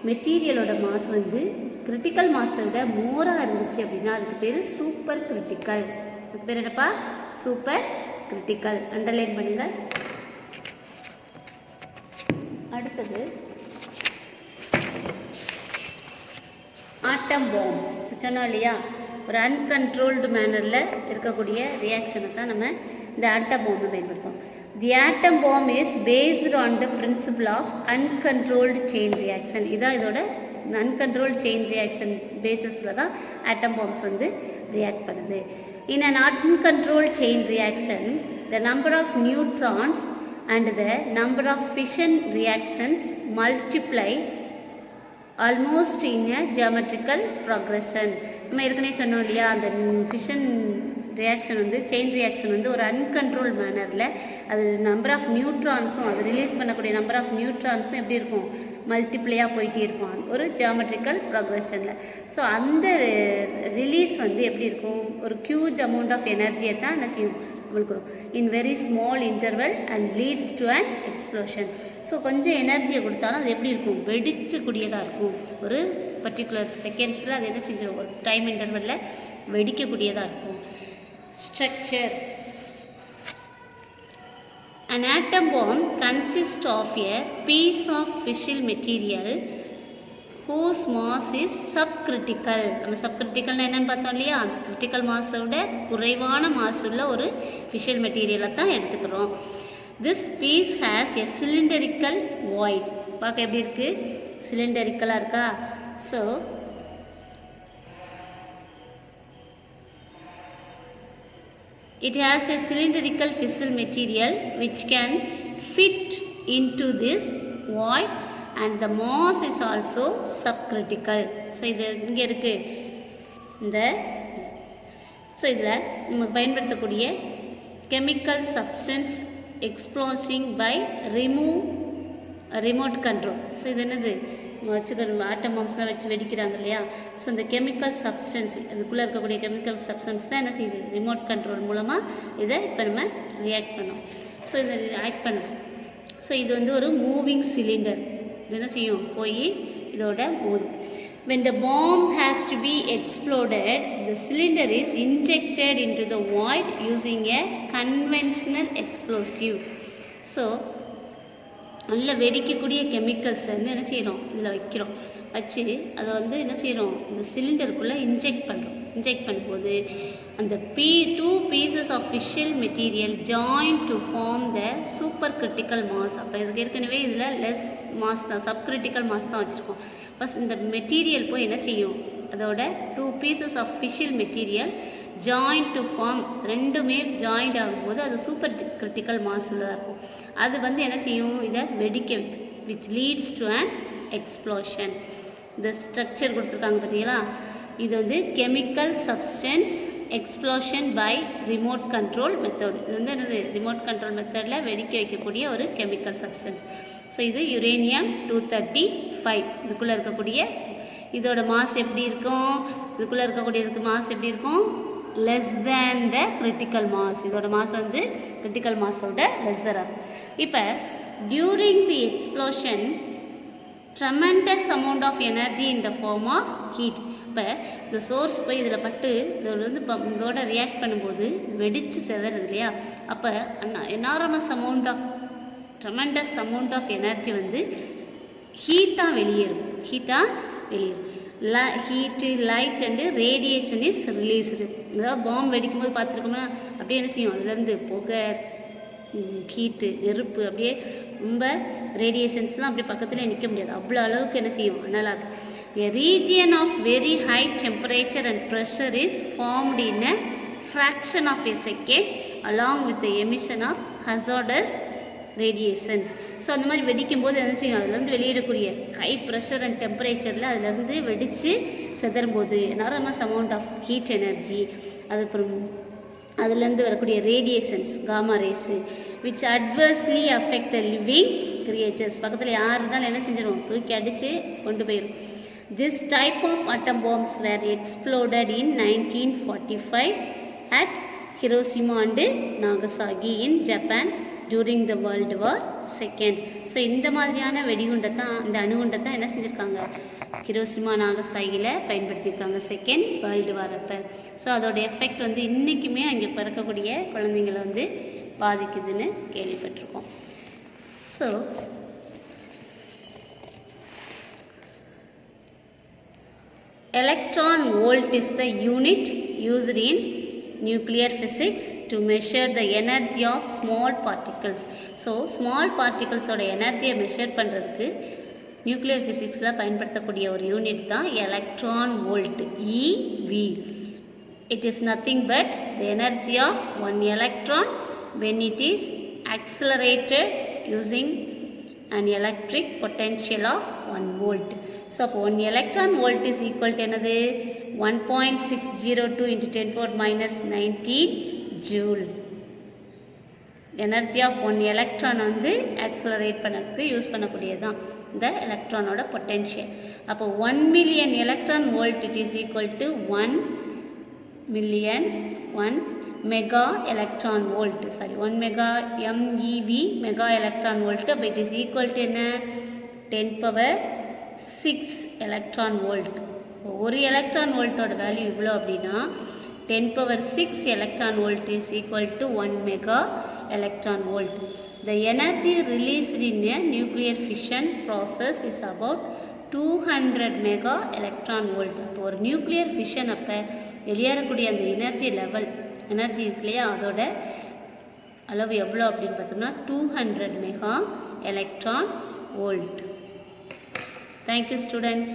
மெட்டீரியலோட மாஸ் வந்து கிரிட்டிக்கல் மாஸை விட மோராக இருந்துச்சு அப்படின்னா அதுக்கு பேர் சூப்பர் கிரிட்டிக்கல். அதுக்கு பேர் என்னப்பா, சூப்பர் கிரிட்டிக்கல். அண்டர்லைன் பண்ணுங்கள். அடுத்தது ஆட்டம் பாம். சொன்னோம் இல்லையா, ஒரு அன்கண்ட்ரோல்டு மேனரில் இருக்கக்கூடிய ரியாக்ஷனை தான் நம்ம இந்த ஆட்டம் பாம்பை பயன்படுத்துவோம். The atom bomb is based on the principle of uncontrolled chain reaction. இதான் இதோட அன்கண்ட்ரோல்டு செயின் ரியாக்ஷன் பேசிஸில் தான் ஆட்டம் பாம்ஸ் வந்து ரியாக்ட் பண்ணுது. In an uncontrolled chain reaction the number of neutrons and the number of fission reactions multiply almost in a geometrical progression. நம்ம ஏற்கனவே சொன்னோம் இல்லையா, அந்த ஃபிஷன் ரியாக்ஷன் வந்து செயின் ரியாக்ஷன் வந்து ஒரு அன்கண்ட்ரோல் மேனரில் அது நம்பர் ஆஃப் நியூட்ரான்ஸும், அது ரிலீஸ் பண்ணக்கூடிய நம்பர் ஆஃப் நியூட்ரான்ஸும் எப்படி இருக்கும், மல்டிப்ளையாக போயிட்டே இருக்கும் ஒரு ஜியாமெட்ரிக்கல் ப்ராக்ரெஷனில். ஸோ அந்த ரிலீஸ் வந்து எப்படி இருக்கும், ஒரு ஹியூஜ் அமௌண்ட் ஆஃப் எனர்ஜியை தான் என்ன செய்யும் கொடுக்கும் in very small interval and leads to an explosion. So கொஞ்சம் எனர்ஜியை கொடுத்தாலும் அது எப்படி இருக்கும், வெடிச்சக்கூடியதாக இருக்கும். ஒரு பர்டிகுலர் செகண்ட்ஸில் அது என்ன செஞ்சிடும், ஒரு டைம் இன்டர்வலில் வெடிக்கக்கூடியதாக இருக்கும். Structure. An atom bomb consists of a piece of fissile material whose mass is subcritical. நம்ம சப்கிரிட்டிக்கல்னா என்னன்னு பார்த்தோம் இல்லையா, கிரிட்டிக்கல் மாஸை விட குறைவான மாஸ் உள்ள ஒரு ஃபிஷல் மெட்டீரியலை தான் எடுத்துக்கிறோம். This piece has a cylindrical void. பார்க்க எப்படி இருக்குது, சிலிண்டரிக்கலாக இருக்கா. So it has a cylindrical fissile material which can fit into this void and the mass is also subcritical. So இது இங்கே இருக்குது இந்த. ஸோ இதில் நம்ம பயன்படுத்தக்கூடிய chemical substance exploding by remote control. So இது என்னது, வச்சுக்கணும் ஆட்டம் பாம்ஸ்லாம் வச்சு வெடிக்கிறாங்க இல்லையா. ஸோ இந்த கெமிக்கல் சப்ஸ்டன்ஸ், அதுக்குள்ளே இருக்கக்கூடிய கெமிக்கல் சப்ஸ்டன்ஸ் தான் என்ன செய்யுது, ரிமோட் கண்ட்ரோல் மூலமாக இதை இப்போ நம்ம ரியாக்ட் பண்ணோம். ஸோ இதை ஆக்ட் பண்ணோம். ஸோ இது வந்து ஒரு மூவிங் சிலிண்டர். இது என்ன செய்யும், போய் இதோட மோதும். When the bomb has to be exploded, the cylinder is injected into the void using a conventional explosive. So நல்ல வெடிக்கக்கூடிய கெமிக்கல்ஸை வந்து என்ன செய்கிறோம், இதில் வைக்கிறோம். வச்சு அதை வந்து என்ன செய்கிறோம், இந்த சிலிண்டருக்குள்ளே இன்ஜெக்ட் பண்ணுறோம். இன்ஜெக்ட் பண்ணும்போது அந்த two pieces of fissile material join to form the super critical mass. அப்போ இதுக்கு ஏற்கனவே இதில் லெஸ் மாஸ் தான், சப் கிரிட்டிக்கல் மாஸ் தான் வச்சுருக்கோம். பஸ் இந்த மெட்டீரியல் போய் என்ன செய்யும், அதோட 2 pieces of fissile material join to form, ரெண்டுமே ஜாயிண்ட் ஆகும்போது அது சூப்பர் கிரிட்டிக்கல் மாஸ் உள்ளதாக இருக்கும். அது வந்து என்ன செய்யும், இதை வெடிக்க, which leads to an explosion. இந்த ஸ்ட்ரக்சர் கொடுத்துருக்காங்க பார்த்தீங்களா, இது வந்து chemical substance explosion by remote control method. இது வந்து என்னது, ரிமோட் கண்ட்ரோல் மெத்தடில் வெடிக்க வைக்கக்கூடிய ஒரு கெமிக்கல் சப்ஸ்டன்ஸ். ஸோ இது யுரேனியம் 235. இதுக்குள்ளே இருக்கக்கூடிய இதோட மாஸ் எப்படி இருக்கும், இதுக்குள்ளே இருக்கக்கூடியதுக்கு மாஸ் எப்படி இருக்கும், லெஸ் தேன் த கிரிட்டிக்கல் மாஸ். இதோட மாஸ் வந்து கிரிட்டிக்கல் மாஸோட லெஸ்ஸராக இருக்கும். இப்போ during the explosion tremendous amount of energy in the form of heat. இப்போ இந்த சோர்ஸ் போய் இதில் பட்டு இதோட வந்து இதோட ரியாக்ட் பண்ணும்போது வெடித்து செதறது இல்லையா, அப்போ enormous amount of tremendous amount of energy வந்து ஹீட்டாக வெளியேறும். Heat, light and radiation is released. அதாவது பாம்பு வெடிக்கும்போது பார்த்துருக்கோம்னா அப்படியே என்ன செய்யும், அதுலேருந்து புகை, ஹீட்டு, நெருப்பு, அப்படியே ரொம்ப ரேடியேஷன்ஸ்லாம் அப்படியே பக்கத்தில் நிற்க முடியாது, அவ்வளோ அளவுக்கு என்ன செய்யும், நல்லா இருக்கும். A region of very high temperature and pressure is formed in a fraction of a second along with the emission of hazardous radiations. So அந்த மாதிரி வெடிக்கும்போது என்ன செய்யும், அதுலேருந்து வெளியிடக்கூடிய ஹை ப்ரெஷர் அண்ட் டெம்பரேச்சரில் அதுலேருந்து வெடித்து செதறும்போது enormous amount of heat energy, அதுக்கப்புறம் அதுலேருந்து வரக்கூடிய radiations, gamma rays, which adversely affect the living creatures. பக்கத்தில் யார் இருந்தாலும் என்ன செஞ்சிடும், தூக்கி அடித்து கொண்டு போயிடும். This type of atom bombs were exploded in 1945 at Hiroshima and Nagasaki in Japan during the World War II. So இந்த மாதிரியான வெடிகுண்டை தான், இந்த அணுகுண்டை தான் என்ன செஞ்சுருக்காங்க, ஹிரோஷிமா நாகசாகியில் பயன்படுத்தியிருக்காங்க செகண்ட் வேர்ல்டு வார் அப்போ. ஸோ அதோட எஃபெக்ட் வந்து இன்றைக்குமே அங்கே பிறக்கக்கூடிய குழந்தைங்களை வந்து பாதிக்குதுன்னு கேள்விப்பட்டிருக்கோம். So electron volt is the unit used in nuclear physics to measure the energy of small particles. So small particles ஓட எனர்ஜியை மெஷர் பண்ணுறதுக்கு நியூக்ளியர் ஃபிசிக்ஸில் பயன்படுத்தக்கூடிய ஒரு யூனிட் தான் electron volt, EV. It is nothing but the energy of one electron when it is accelerated using an electric potential of 1 volt. So 1 electron volt is equal to another 1.602 into 10 power minus 19 joule. Energy of 1 electron வந்து accelerate பண்ணக்கு use பண்ணக்கூடியதான் இந்த எலக்ட்ரானோட potential. அப்போ 1 million electron volt it is equal to 1 mega electron volt. Sorry, 1 mega MeV mega electron volt. But it is equal to 10 power 6 electron volt. ஒரு electron வோல்ட்டோட value இவ்வளோ அப்படின்னா 10 power 6 electron volt is equal to 1 mega electron volt. The energy released in a nuclear fission process is about 200 mega electron volt. இப்போ ஒரு nuclear fission அப்போ வெளியேறக்கூடிய அந்த energy level, energy இருக்கு இல்லையா, அதோட அளவு எவ்வளோ அப்படின்னு பார்த்தோம்னா 200 mega electron volt. Thank you students.